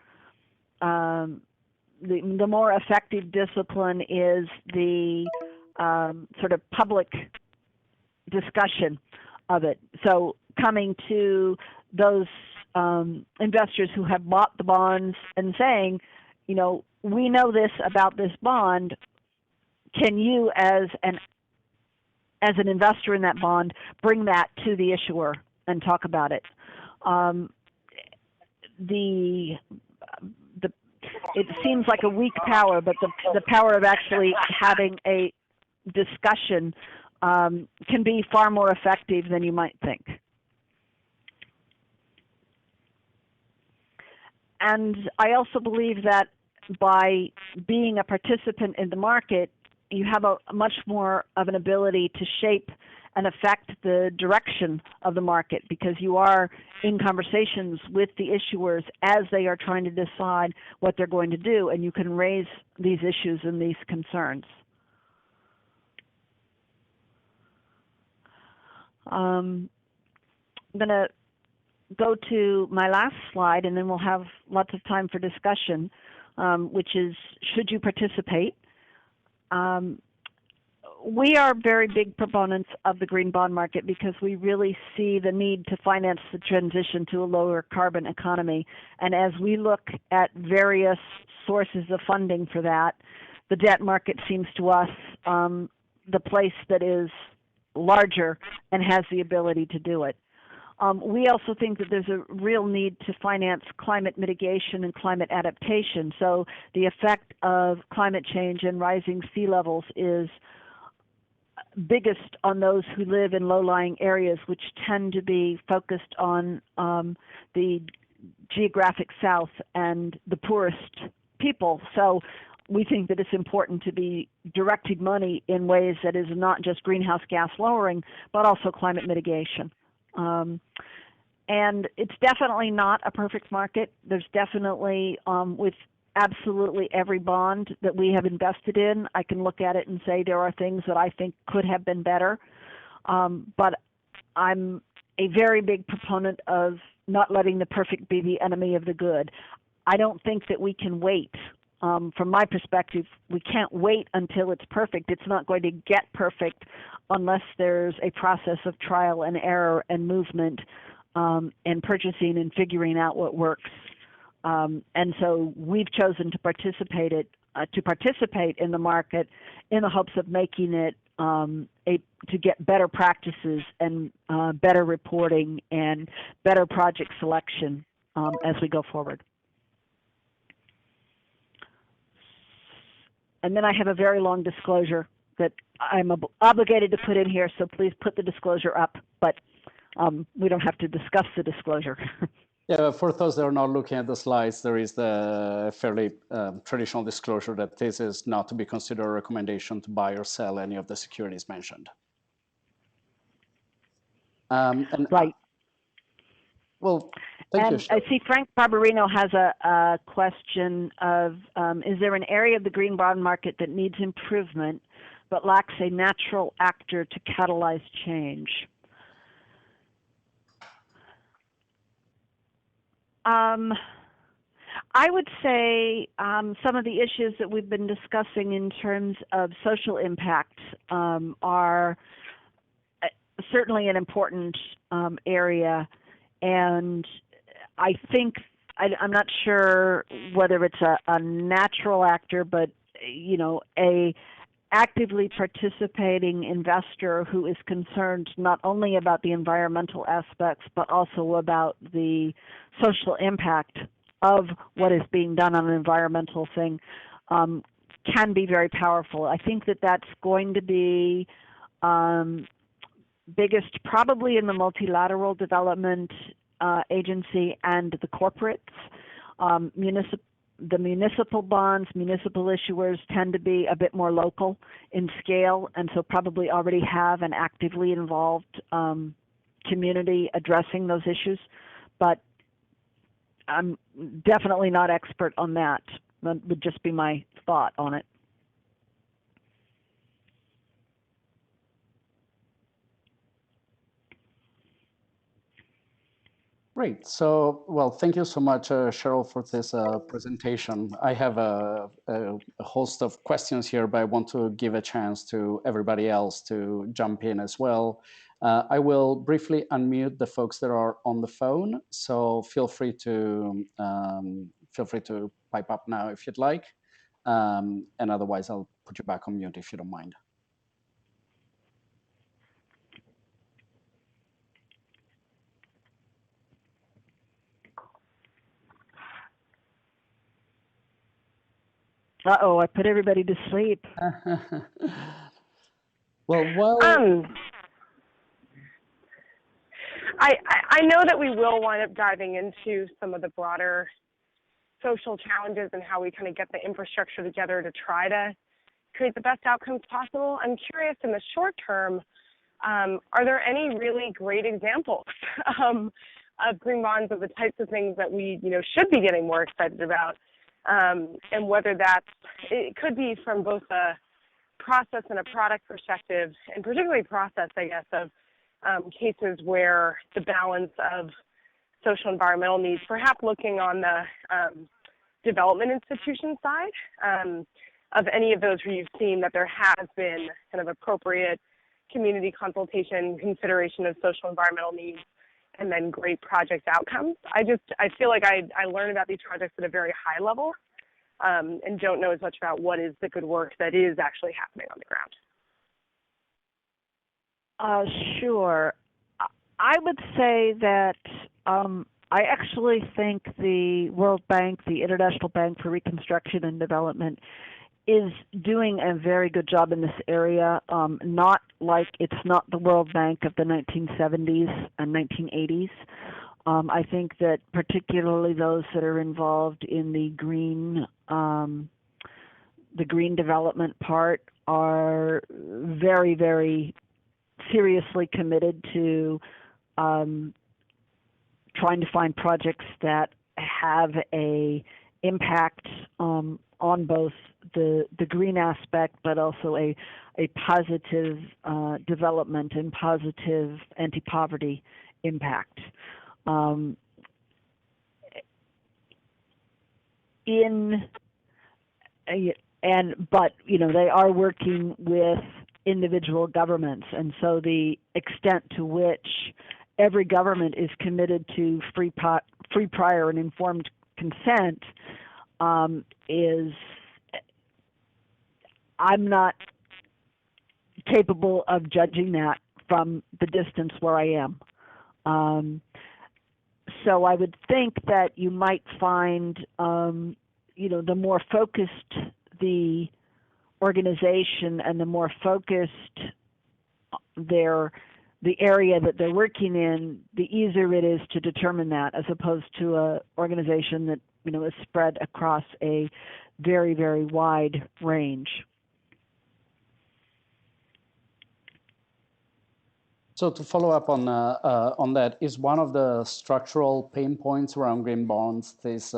effective discipline is the sort of public discussion of it. So coming to those investors who have bought the bonds and saying, we know this about this bond. Can you, as an investor in that bond, bring that to the issuer and talk about it? It seems like a weak power, but the power of actually having a discussion can be far more effective than you might think. And I also believe that by being a participant in the market, you have a much more of an ability to shape and affect the direction of the market, because you are in conversations with the issuers as they are trying to decide what they're going to do, and you can raise these issues and these concerns. I'm going to go to my last slide, and then we'll have lots of time for discussion, which is, should you participate? We are very big proponents of the green bond market because we really see the need to finance the transition to a lower carbon economy. And as we look at various sources of funding for that, the debt market seems to us the place that is larger and has the ability to do it. We also think that there's a real need to finance climate mitigation and climate adaptation. So the effect of climate change and rising sea levels is biggest on those who live in low-lying areas, which tend to be focused on the geographic south and the poorest people. So we think that it's important to be directing money in ways that is not just greenhouse gas lowering, but also climate mitigation. And it's definitely not a perfect market. There's definitely, with absolutely every bond that we have invested in, I can look at it and say there are things that I think could have been better. But I'm a very big proponent of not letting the perfect be the enemy of the good. I don't think that we can wait. From my perspective, we can't wait until it's perfect. It's not going to get perfect unless there's a process of trial and error and movement and purchasing and figuring out what works. And so we've chosen to participate in the market in the hopes of making it to get better practices and better reporting and better project selection as we go forward. And then I have a very long disclosure that I'm obligated to put in here, so please put the disclosure up, but we don't have to discuss the disclosure. Yeah, for those that are not looking at the slides, there is the fairly traditional disclosure that this is not to be considered a recommendation to buy or sell any of the securities mentioned. Right. Well, thank you, Cheryl. I see Frank Barbarino has a question of, is there an area of the green bond market that needs improvement but lacks a natural actor to catalyze change? I would say some of the issues that we've been discussing in terms of social impact are certainly an important area, and I think I'm not sure whether it's a natural actor, but a actively participating investor who is concerned not only about the environmental aspects, but also about the social impact of what is being done on an environmental thing, can be very powerful. I think that that's going to be biggest probably in the multilateral development agency and the corporates. The municipal bonds, municipal issuers tend to be a bit more local in scale, and so probably already have an actively involved community addressing those issues. But I'm definitely not expert on that. That would just be my thought on it. Great. So, well, thank you so much, Cheryl, for this presentation. I have a host of questions here, but I want to give a chance to everybody else to jump in as well. I will briefly unmute the folks that are on the phone, so feel free to pipe up now if you'd like, and otherwise I'll put you back on mute if you don't mind. Uh-oh, I put everybody to sleep. Well, I know that we will wind up diving into some of the broader social challenges and how we kind of get the infrastructure together to try to create the best outcomes possible. I'm curious, in the short term, are there any really great examples of green bonds, of the types of things that we should be getting more excited about? And whether it could be from both a process and a product perspective, and particularly process, I guess, of cases where the balance of social environmental needs, perhaps looking on the development institution side, of any of those where you've seen that there has been kind of appropriate community consultation, consideration of social environmental needs, and then great project outcomes. I feel like I learn about these projects at a very high level, and don't know as much about what is the good work that is actually happening on the ground. Sure. I would say that I actually think the World Bank, the International Bank for Reconstruction and Development, is doing a very good job in this area. Not like it's not the World Bank of the 1970s and 1980s. I think that particularly those that are involved in the green development part are very, very seriously committed to trying to find projects that have a impact on both the green aspect, but also a positive development and positive anti-poverty impact. But they are working with individual governments, and so the extent to which every government is committed to free, prior, and informed consent is, I'm not capable of judging that from the distance where I am. So I would think that you might find, the more focused the organization and the more focused the area that they're working in, the easier it is to determine that, as opposed to a organization that is spread across a very, very wide range. So to follow up on that, is one of the structural pain points around green bonds this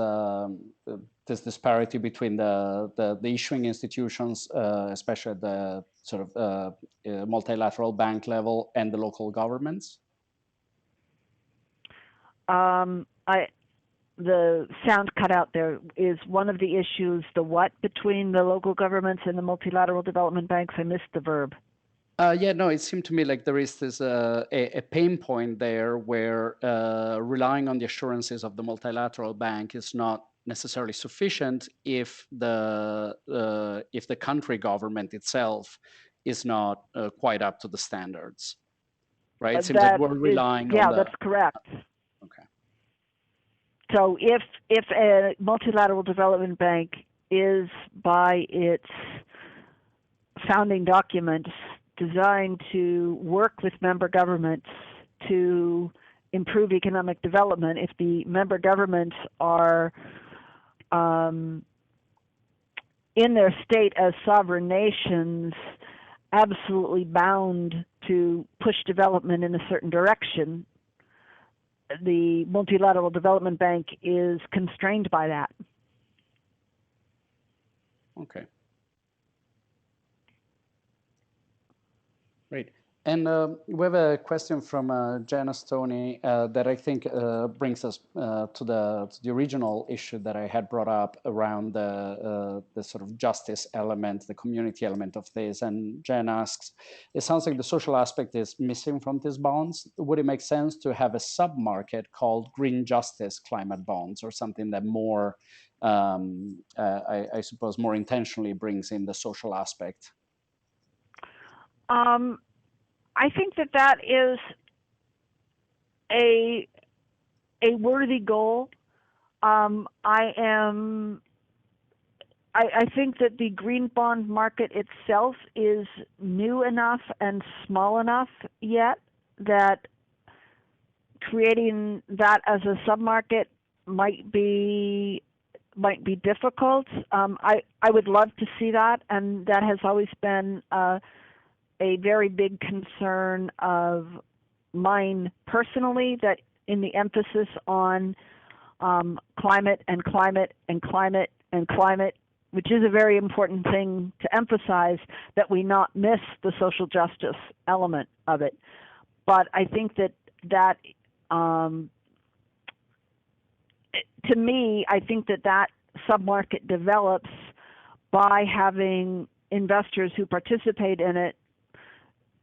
disparity between the issuing institutions, especially at the sort of multilateral bank level, and the local governments? The sound cut out there. Is one of the issues the what between the local governments and the multilateral development banks? I missed the verb. Yeah, no, it seemed to me like there is this a pain point there where relying on the assurances of the multilateral bank is not necessarily sufficient if the country government itself is not quite up to the standards, right? It seems like That we're is, relying on yeah, the. that's correct. Okay. So if a multilateral development bank is by its founding documents designed to work with member governments to improve economic development, if the member governments are in their state as sovereign nations absolutely bound to push development in a certain direction, the multilateral development bank is constrained by that. Okay. Great. And we have a question from Jana Stoney that I think brings us to the original issue that I had brought up around the sort of justice element, the community element of this. And Jen asks, it sounds like the social aspect is missing from these bonds. Would it make sense to have a sub-market called green justice climate bonds, or something that more, I suppose, more intentionally brings in the social aspect? I think that is a worthy goal. I think that the green bond market itself is new enough and small enough yet that creating that as a submarket might be difficult. I would love to see that, and that has always been a very big concern of mine personally, that in the emphasis on climate and climate and climate and climate, which is a very important thing to emphasize, that we not miss the social justice element of it. But I think that to me, I think that submarket develops by having investors who participate in it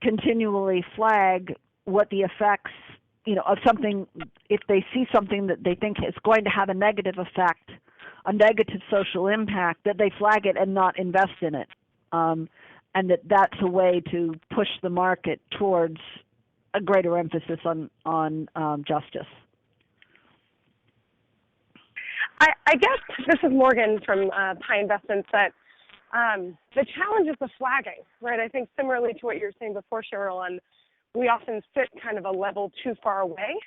continually flag what the effects, of something, if they see something that they think is going to have a negative effect, a negative social impact, that they flag it and not invest in it. And that's a way to push the market towards a greater emphasis on justice. I guess this is Morgan from Pi Investments, that the challenge is the flagging, right? I think similarly to what you were saying before, Cheryl, and we often sit kind of a level too far away.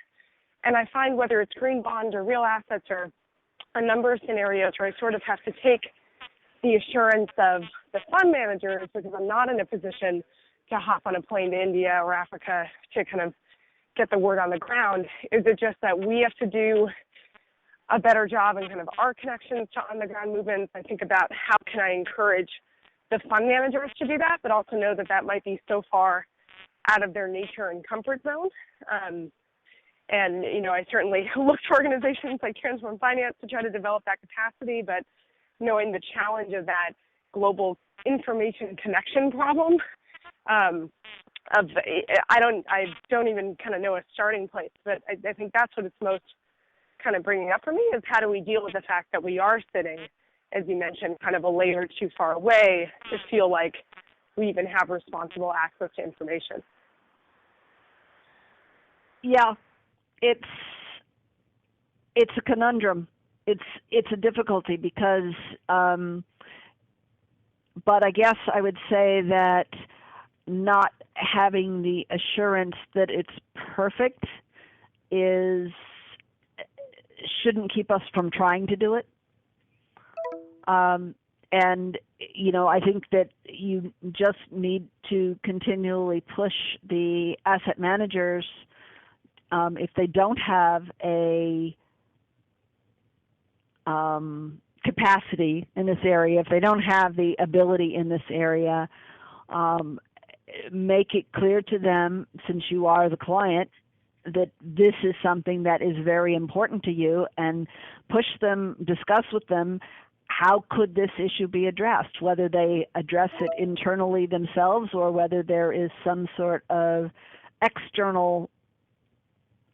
And I find whether it's green bonds or real assets or a number of scenarios where I sort of have to take the assurance of the fund managers, because I'm not in a position to hop on a plane to India or Africa to kind of get the word on the ground. Is it just that we have to do a better job in kind of our connections to on-the-ground movements? I think about how can I encourage the fund managers to do that, but also know that that might be so far out of their nature and comfort zone. And, I certainly look to organizations like Transform Finance to try to develop that capacity, but knowing the challenge of that global information connection problem, I don't even kind of know a starting place, but I think that's what it's most kind of bringing up for me, is how do we deal with the fact that we are sitting, as you mentioned, kind of a layer too far away to feel like we even have responsible access to information. Yeah, it's a conundrum. It's a difficulty because, but I guess I would say that not having the assurance that it's perfect shouldn't keep us from trying to do it. And, I think that you just need to continually push the asset managers, if they don't have a capacity in this area, if they don't have the ability in this area, make it clear to them, since you are the client, that this is something that is very important to you, and push them, discuss with them how could this issue be addressed, whether they address it internally themselves or whether there is some sort of external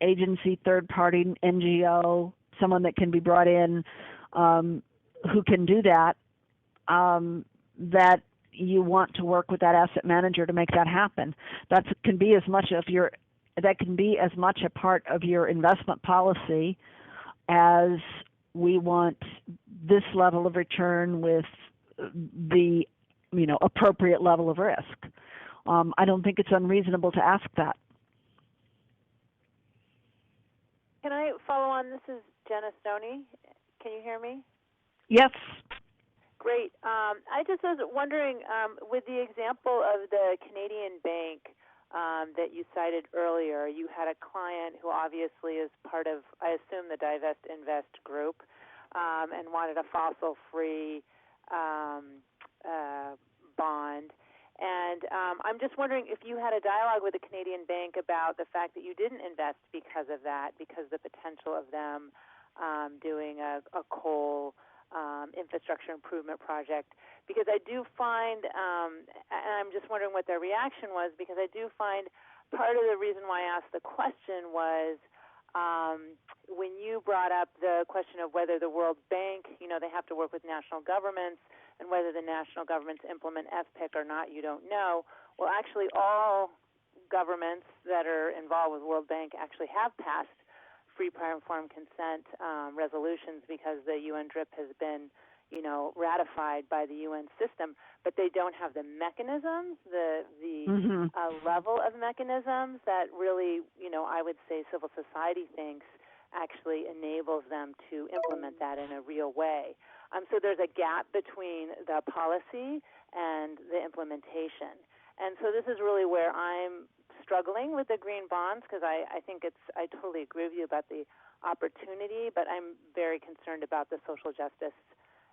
agency, third-party, NGO, someone that can be brought in who can do that, that you want to work with that asset manager to make that happen. That can be as much a part of your investment policy as we want this level of return with the appropriate level of risk. I don't think it's unreasonable to ask that. Can I follow on? This is Jenna Stoney. Can you hear me? Yes. Great. I just was wondering, with the example of the Canadian bank that you cited earlier, you had a client who obviously is part of, I assume, the Divest Invest group, and wanted a fossil-free bond. And I'm just wondering if you had a dialogue with a Canadian bank about the fact that you didn't invest because of that, because the potential of them doing a coal infrastructure improvement project. Because I do find, and I'm just wondering what their reaction was, because I do find part of the reason why I asked the question was when you brought up the question of whether the World Bank, they have to work with national governments, and whether the national governments implement FPIC or not, you don't know. Well, actually, all governments that are involved with World Bank actually have passed free, prior, informed consent resolutions because the UN DRIP has been, ratified by the UN system, but they don't have the mechanisms, the level of mechanisms that really, I would say civil society thinks actually enables them to implement that in a real way. So there's a gap between the policy and the implementation. And so this is really where I'm struggling with the green bonds, because I think I totally agree with you about the opportunity, but I'm very concerned about the social justice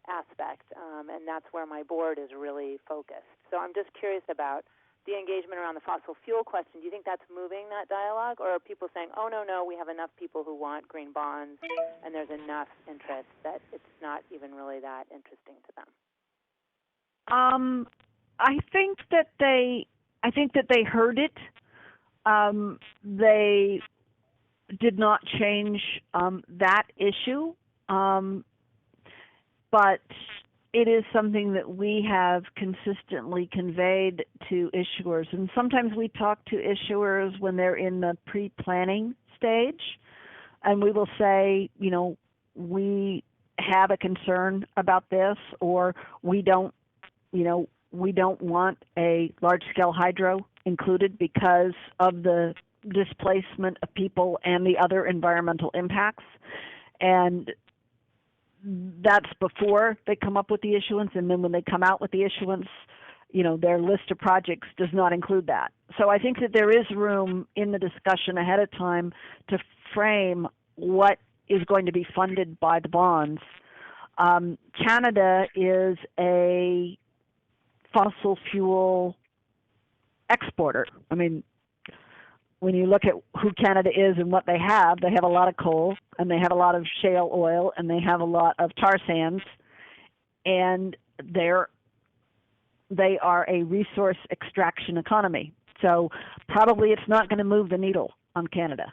aspect, and that's where my board is really focused. So I'm just curious about the engagement around the fossil fuel question. Do you think that's moving that dialogue, or are people saying, oh, no, we have enough people who want green bonds, and there's enough interest that it's not even really that interesting to them? I think that they heard it. They did not change that issue, but it is something that we have consistently conveyed to issuers. And sometimes we talk to issuers when they're in the pre-planning stage, and we will say, we have a concern about this, or we don't want a large-scale hydro included because of the displacement of people and the other environmental impacts. And that's before they come up with the issuance, and then when they come out with the issuance, their list of projects does not include that. So I think that there is room in the discussion ahead of time to frame what is going to be funded by the bonds. Canada is a fossil fuel exporter. I mean, when you look at who Canada is and what they have a lot of coal, and they have a lot of shale oil, and they have a lot of tar sands, and they are a resource extraction economy. So probably it's not going to move the needle on Canada.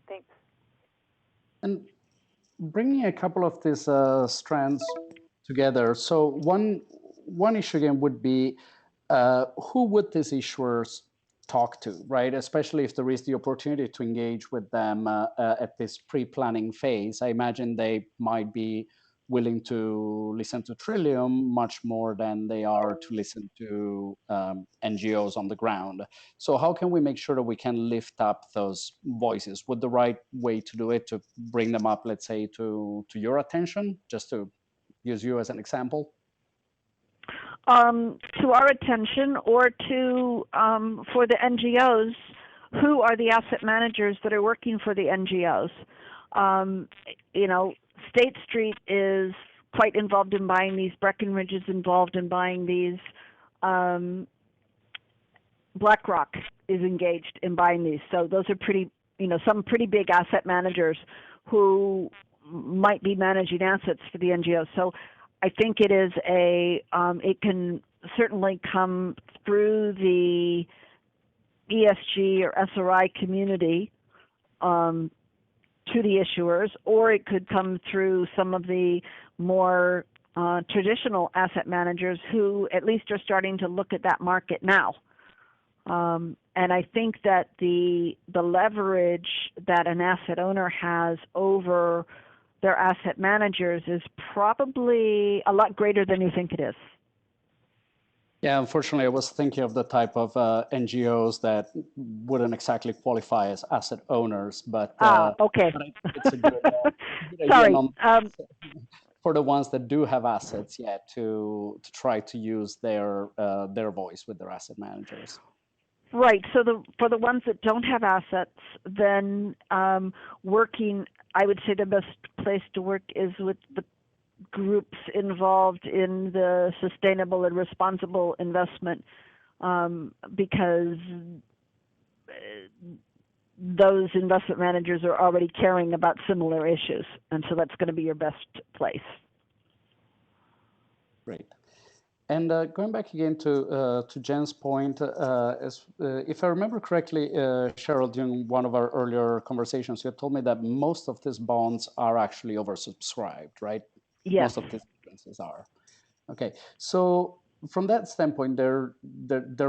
Thanks. And bringing a couple of these strands together. So one issue again would be, who would these issuers talk to, right? Especially if there is the opportunity to engage with them at this pre-planning phase. I imagine they might be willing to listen to Trillium much more than they are to listen to NGOs on the ground. So how can we make sure that we can lift up those voices? Would the right way to do it to bring them up, let's say, to your attention, just to use you as an example? To our attention, or to for the NGOs, who are the asset managers that are working for the NGOs. State Street is quite involved in buying these. Breckenridge is involved in buying these. BlackRock is engaged in buying these. So those are some pretty big asset managers who might be managing assets for the NGOs. So I think it is it can certainly come through the ESG or SRI community to the issuers, or it could come through some of the more traditional asset managers who at least are starting to look at that market now. And I think that the leverage that an asset owner has over their asset managers is probably a lot greater than you think it is. Yeah, unfortunately, I was thinking of the type of NGOs that wouldn't exactly qualify as asset owners, but, okay. but I think it's a good, good Sorry. idea for the ones that do have assets, to try to use their voice with their asset managers. Right. So for the ones that don't have assets, then working, I would say the best place to work is with the groups involved in the sustainable and responsible investment, because those investment managers are already caring about similar issues, and so that's going to be your best place. Great. And going back again to Jen's point, if I remember correctly, Cheryl, during one of our earlier conversations, you had told me that most of these bonds are actually oversubscribed, right? Yes. Most of these issuances are. Okay, so from that standpoint, there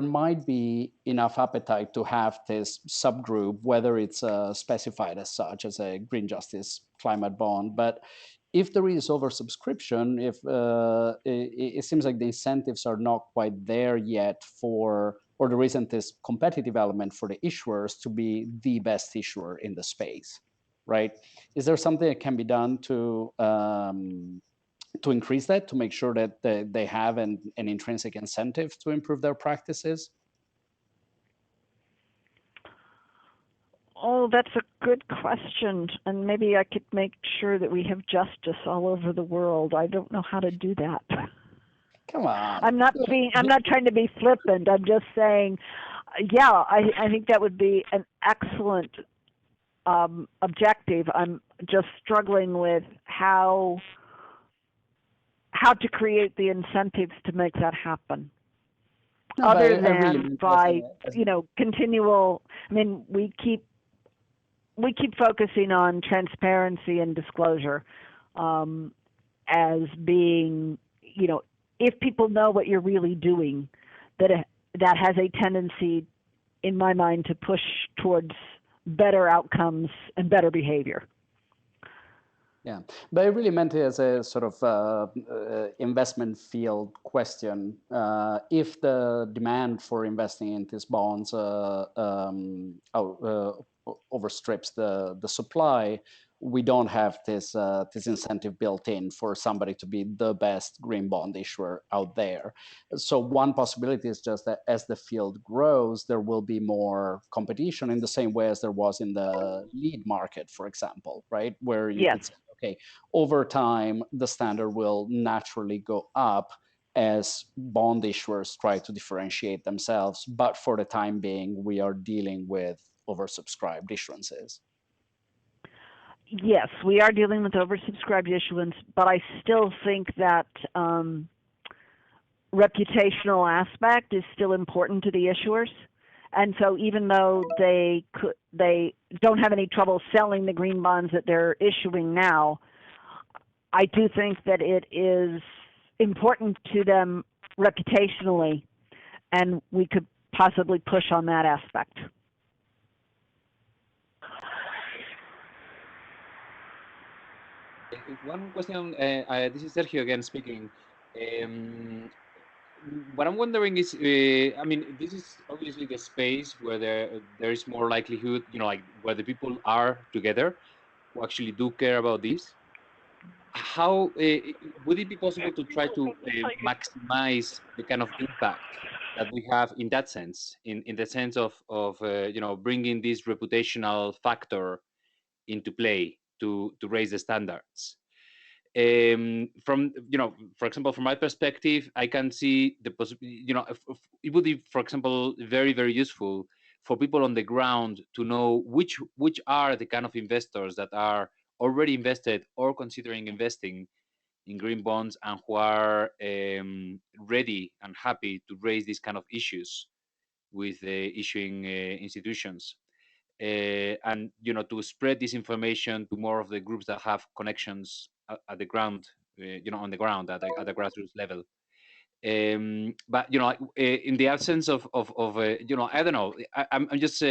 might be enough appetite to have this subgroup, whether it's specified as such as a green justice climate bond, but if there is oversubscription, if it seems like the incentives are not quite there yet or there isn't this competitive element for the issuers to be the best issuer in the space, right? Is there something that can be done to increase that, to make sure that they have an intrinsic incentive to improve their practices? Oh, that's a good question, and maybe I could make sure that we have justice all over the world. I don't know how to do that. Come on. I'm not trying to be flippant. I'm just saying, yeah, I think that would be an excellent objective. I'm just struggling with how to create the incentives to make that happen. No, other than by continual. I mean, we keep focusing on transparency and disclosure as being, if people know what you're really doing, that has a tendency, in my mind, to push towards better outcomes and better behavior. Yeah, but I really meant it as a sort of investment field question. If the demand for investing in these bonds overstrips the supply, we don't have this incentive built in for somebody to be the best green bond issuer out there. So one possibility is just that as the field grows, there will be more competition in the same way as there was in the lead market, for example, right? Where you could say, okay, over time, the standard will naturally go up as bond issuers try to differentiate themselves. But for the time being, we are dealing with oversubscribed issuances. Yes, we are dealing with oversubscribed issuance, but I still think that reputational aspect is still important to the issuers. And so even though they don't have any trouble selling the green bonds that they're issuing now, I do think that it is important to them reputationally, and we could possibly push on that aspect. One question, this is Sergio again speaking. What I'm wondering is, I mean, this is obviously the space where there is more likelihood, like where the people are together who actually do care about this. How would it be possible to try to maximize the kind of impact that we have in that sense, in the sense of bringing this reputational factor into play to raise the standards? From for example, from my perspective, I can see the possibility. It would be, for example, very, very useful for people on the ground to know which are the kind of investors that are already invested or considering investing in green bonds and who are ready and happy to raise these kind of issues with the issuing institutions. And to spread this information to more of the groups that have connections at the ground, on the ground at the grassroots level. But in the absence of I don't know. I'm just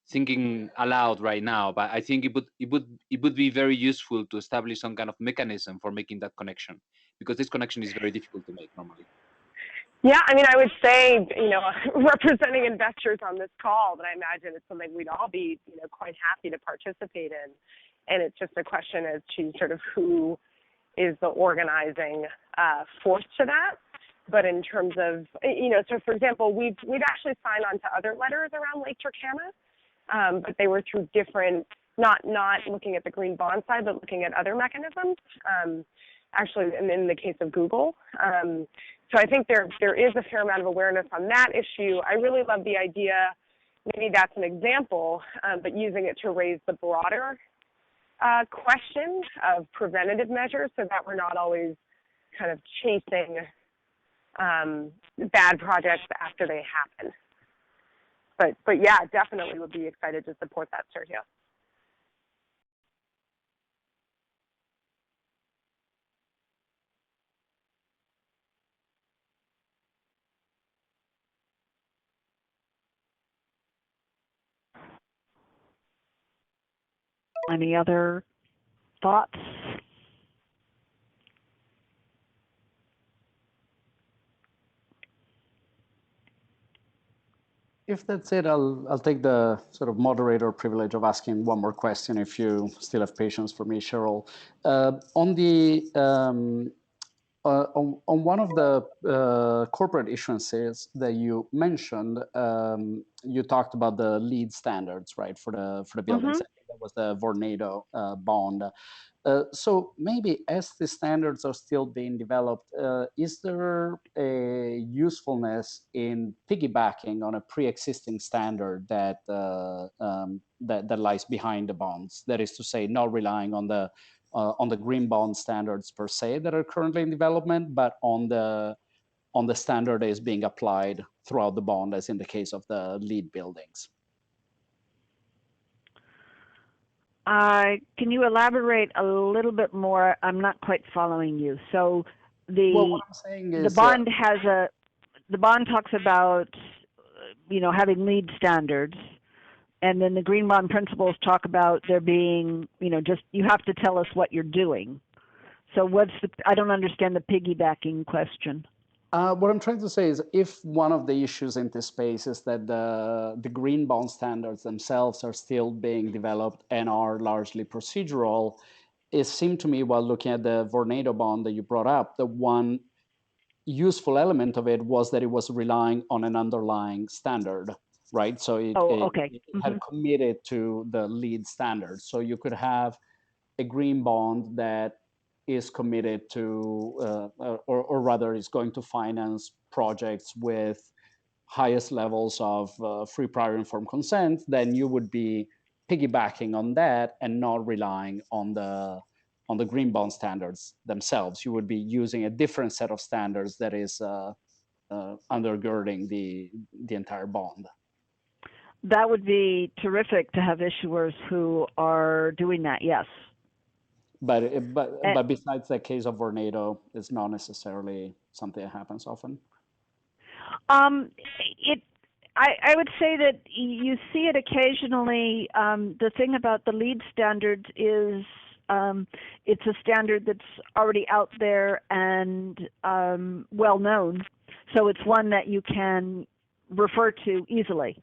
thinking aloud right now, but I think it would be very useful to establish some kind of mechanism for making that connection, because this connection is very difficult to make normally. Yeah, I mean, I would say, representing investors on this call, that I imagine it's something we'd all be, quite happy to participate in. And it's just a question as to sort of who is the organizing force to that. But in terms of, so for example, we've actually signed on to other letters around Lake Turkana, but they were through different, not looking at the green bond side, but looking at other mechanisms. Actually, in the case of Google. So I think there is a fair amount of awareness on that issue. I really love the idea, maybe that's an example, but using it to raise the broader question of preventative measures so that we're not always kind of chasing bad projects after they happen. But yeah, definitely would be excited to support that, Sergio. Any other thoughts? If that's it, I'll take the sort of moderator privilege of asking one more question if you still have patience for me, Cheryl. On one of the corporate issuances that you mentioned, you talked about the LEED standards, right, for the buildings. Mm-hmm. I think that was the Vornado bond. So maybe as the standards are still being developed, is there a usefulness in piggybacking on a pre-existing standard that lies behind the bonds? That is to say, not relying on the green bond standards per se that are currently in development, but on the standard that is being applied throughout the bond, as in the case of the LEED buildings. Can you elaborate a little bit more? I'm not quite following you. So What I'm saying is, the bond talks about having LEED standards, and then the green bond principles talk about there being just you have to tell us what you're doing. So I don't understand the piggybacking question. What I'm trying to say is, if one of the issues in this space is that the green bond standards themselves are still being developed and are largely procedural, it seemed to me while looking at the Vornado bond that you brought up, the one useful element of it was that it was relying on an underlying standard, right? So it had committed to the LEED standard. So you could have a green bond that is committed to, or rather is going to finance projects with highest levels of free prior informed consent, then you would be piggybacking on that and not relying on the green bond standards themselves. You would be using a different set of standards that is undergirding the entire bond. That would be terrific to have issuers who are doing that, yes. But besides that case of Vornado, it's not necessarily something that happens often. I would say that you see it occasionally. The thing about the LEED standards is it's a standard that's already out there and well known, so it's one that you can refer to easily.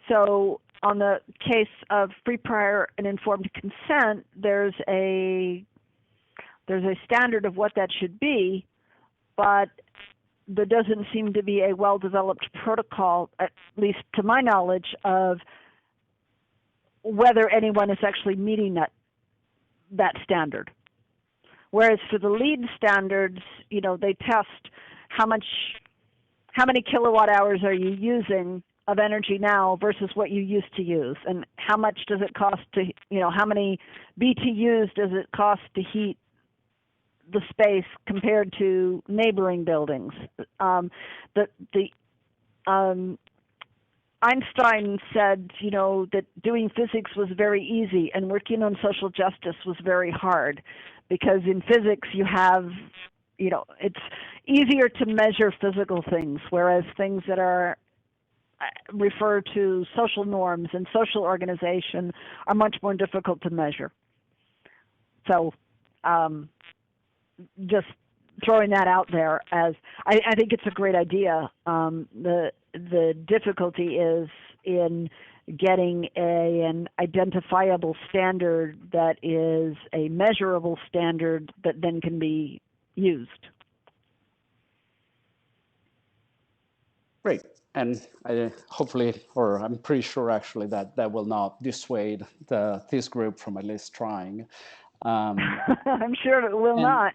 So on the case of free prior and informed consent, there's a standard of what that should be, but there doesn't seem to be a well-developed protocol, at least to my knowledge, of whether anyone is actually meeting that standard. Whereas for the LEED standards, they test how many kilowatt hours are you using of energy now versus what you used to use, and how much does it cost to, how many BTUs does it cost to heat the space compared to neighboring buildings? Einstein said, that doing physics was very easy and working on social justice was very hard, because in physics you have, it's easier to measure physical things, whereas things that are refer to social norms and social organization are much more difficult to measure. So just throwing that out there, as I think it's a great idea. The difficulty is in getting an identifiable standard that is a measurable standard that then can be used. Great. And hopefully, or I'm pretty sure actually, that will not dissuade this group from at least trying. I'm sure it will not.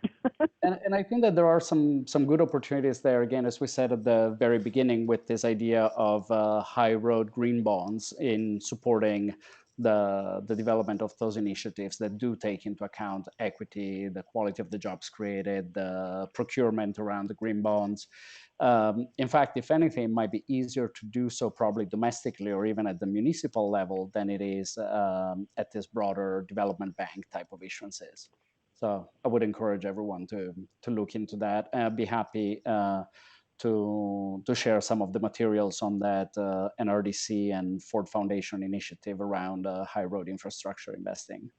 and I think that there are some good opportunities there, again, as we said at the very beginning, with this idea of high road green bonds in supporting the development of those initiatives that do take into account equity, the quality of the jobs created, the procurement around the green bonds. In fact, if anything, it might be easier to do so probably domestically or even at the municipal level than it is at this broader development bank type of issuances. So I would encourage everyone to look into that. I'd be happy to share some of the materials on that NRDC and Ford Foundation initiative around high road infrastructure investing.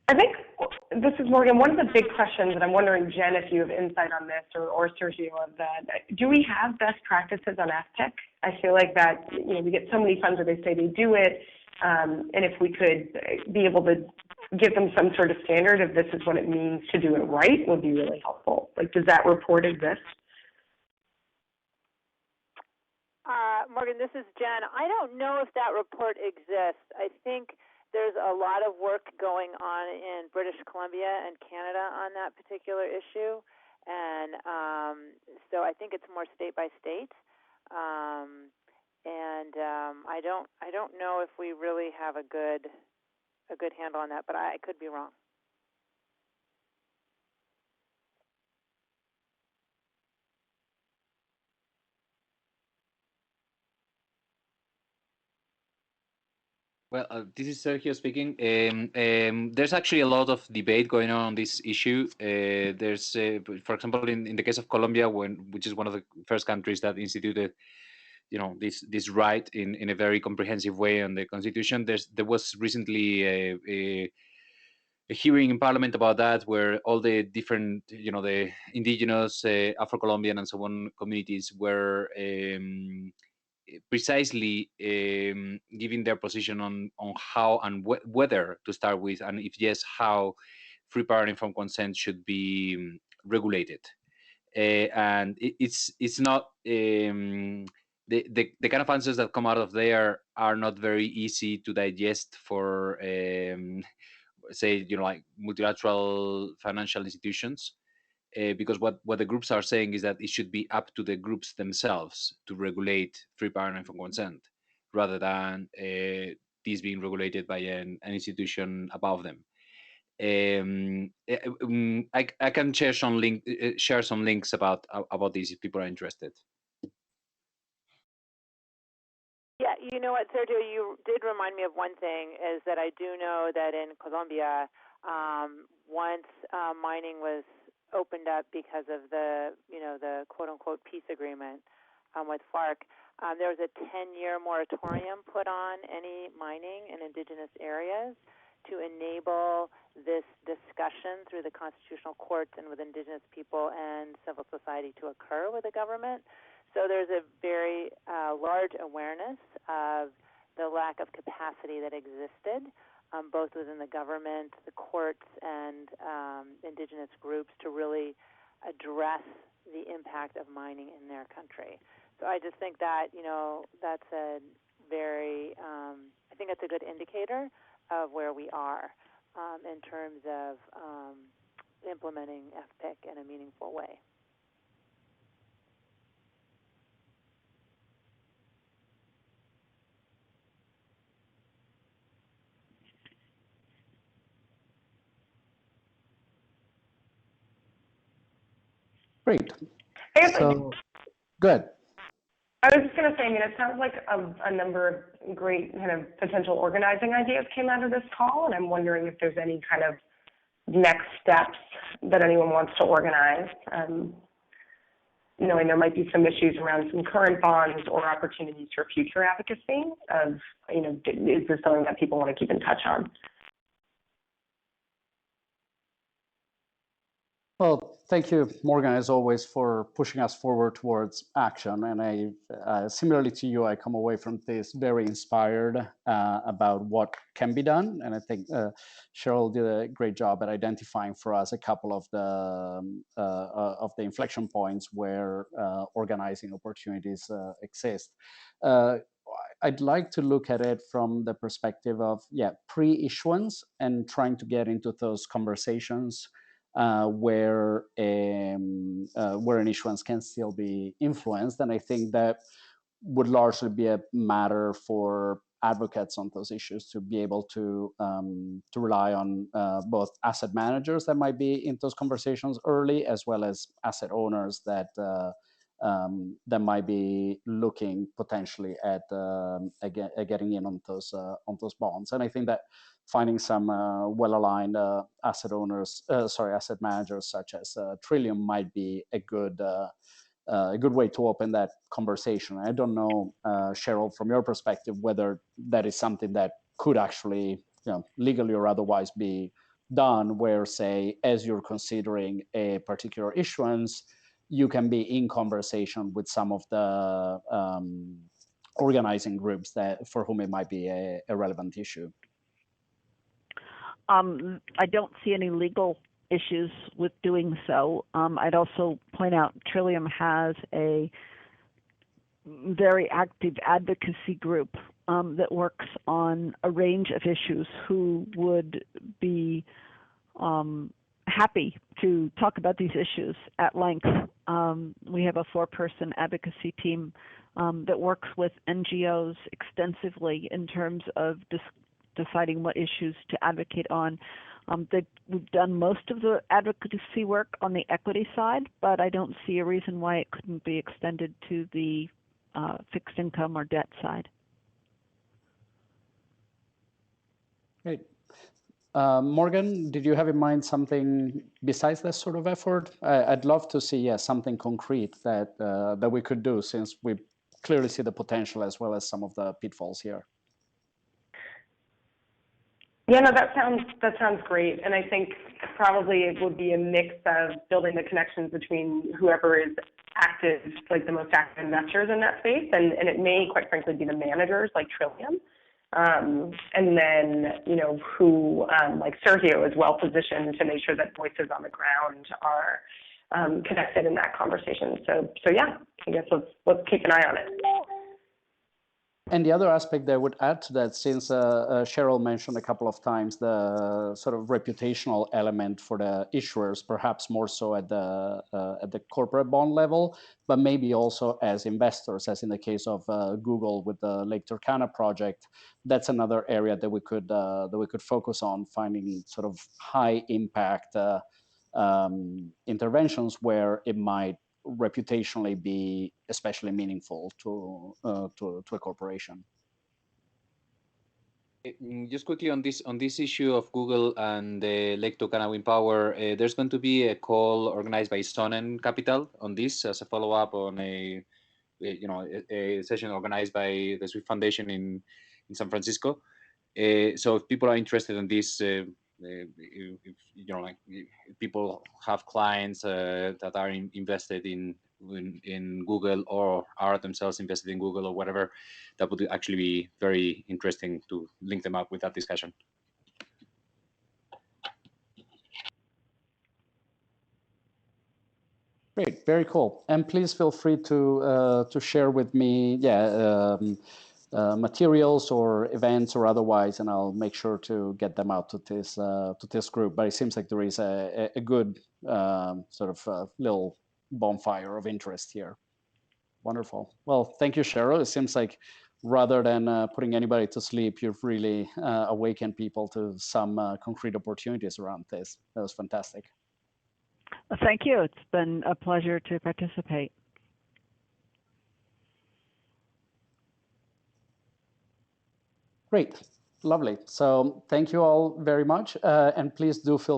I think this is Morgan. One of the big questions, and I'm wondering, Jen, if you have insight on this, or Sergio, of that. Do we have best practices on FTech? I feel like that, we get so many funds where they say they do it, and if we could be able to give them some sort of standard of this is what it means to do it right, would be really helpful. Like, does that report exist? Morgan, this is Jen. I don't know if that report exists. I think there's a lot of work going on in British Columbia and Canada on that particular issue, and so I think it's more state by state. I don't know if we really have a good handle on that, but I could be wrong. Well, this is Sergio speaking. There's actually a lot of debate going on this issue. There's, for example, in the case of Colombia, which is one of the first countries that instituted, this right in a very comprehensive way on the Constitution. There was recently a hearing in Parliament about that, where all the different, the indigenous, Afro-Colombian, and so on communities were precisely giving their position on how and whether to start with, and if yes, how free prior informed consent should be regulated. And it's not the kind of answers that come out of there are not very easy to digest for say like multilateral financial institutions. Because what the groups are saying is that it should be up to the groups themselves to regulate free prior and informed consent, rather than this being regulated by an institution above them. I can share some links about this if people are interested. Yeah, you know what, Sergio, you did remind me of one thing, is that I do know that in Colombia, once mining was opened up because of the quote-unquote peace agreement with FARC, there was a 10-year moratorium put on any mining in indigenous areas to enable this discussion through the constitutional courts and with indigenous people and civil society to occur with the government. So there's a very large awareness of the lack of capacity that existed, both within the government, the courts, and indigenous groups to really address the impact of mining in their country. So I just think that, that's a very, I think that's a good indicator of where we are. in terms of implementing FPIC in a meaningful way. Great. So, good. I was just going to say, I mean, it sounds like a number of great kind of potential organizing ideas came out of this call, and I'm wondering if there's any kind of next steps that anyone wants to organize. Knowing there might be some issues around some current bonds or opportunities for future advocacy of, is this something that people want to keep in touch on? Well, thank you, Morgan, as always, for pushing us forward towards action. And similarly to you, I come away from this very inspired about what can be done. And I think Cheryl did a great job at identifying for us a couple of the inflection points where organizing opportunities exist. I'd like to look at it from the perspective of, pre-issuance and trying to get into those conversations where an issuance can still be influenced. And I think that would largely be a matter for advocates on those issues to be able to rely on both asset managers that might be in those conversations early, as well as asset owners that might be looking potentially at getting in on those bonds. And I think that finding some well-aligned asset managers such as Trillium might be a good way to open that conversation. I don't know, Cheryl, from your perspective, whether that is something that could actually, legally or otherwise, be done, where, say, as you're considering a particular issuance, you can be in conversation with some of the organizing groups for whom it might be a relevant issue. I don't see any legal issues with doing so. I'd also point out Trillium has a very active advocacy group that works on a range of issues, who would be happy to talk about these issues at length. We have a 4-person advocacy team that works with NGOs extensively in terms of deciding what issues to advocate on. We've done most of the advocacy work on the equity side, but I don't see a reason why it couldn't be extended to the fixed income or debt side. Great. Morgan, did you have in mind something besides this sort of effort? I'd love to see, something concrete that we could do, since we clearly see the potential as well as some of the pitfalls here. Yeah, no, that sounds great. And I think probably it would be a mix of building the connections between whoever is active, like the most active investors in that space, and it may, quite frankly, be the managers like Trillium. And then, who, like Sergio, is well positioned to make sure that voices on the ground are connected in that conversation. So yeah, I guess let's keep an eye on it. And the other aspect that I would add to that, since Cheryl mentioned a couple of times the sort of reputational element for the issuers, perhaps more so at the corporate bond level, but maybe also as investors, as in the case of Google with the Lake Turkana project. That's another area that we could focus on, finding sort of high impact interventions where it might reputationally be especially meaningful to a corporation. Just quickly on this issue of Google and the Lake Turkana Wind Power, there's going to be a call organized by Sonnen Capital on this as a follow-up on a session organized by the Swift Foundation in San Francisco. So if people are interested in this, if people have clients that are invested in Google, or are themselves invested in Google or whatever, that would actually be very interesting to link them up with that discussion. Great, very cool. And please feel free to share with me, materials or events or otherwise, and I'll make sure to get them out to this group. But it seems like there is a good sort of little bonfire of interest here. Wonderful. Well, thank you, Cheryl. It seems like rather than putting anybody to sleep, you've really awakened people to some concrete opportunities around this. That was fantastic. Well, thank you. It's been a pleasure to participate. Great. Lovely. So thank you all very much. And please do feel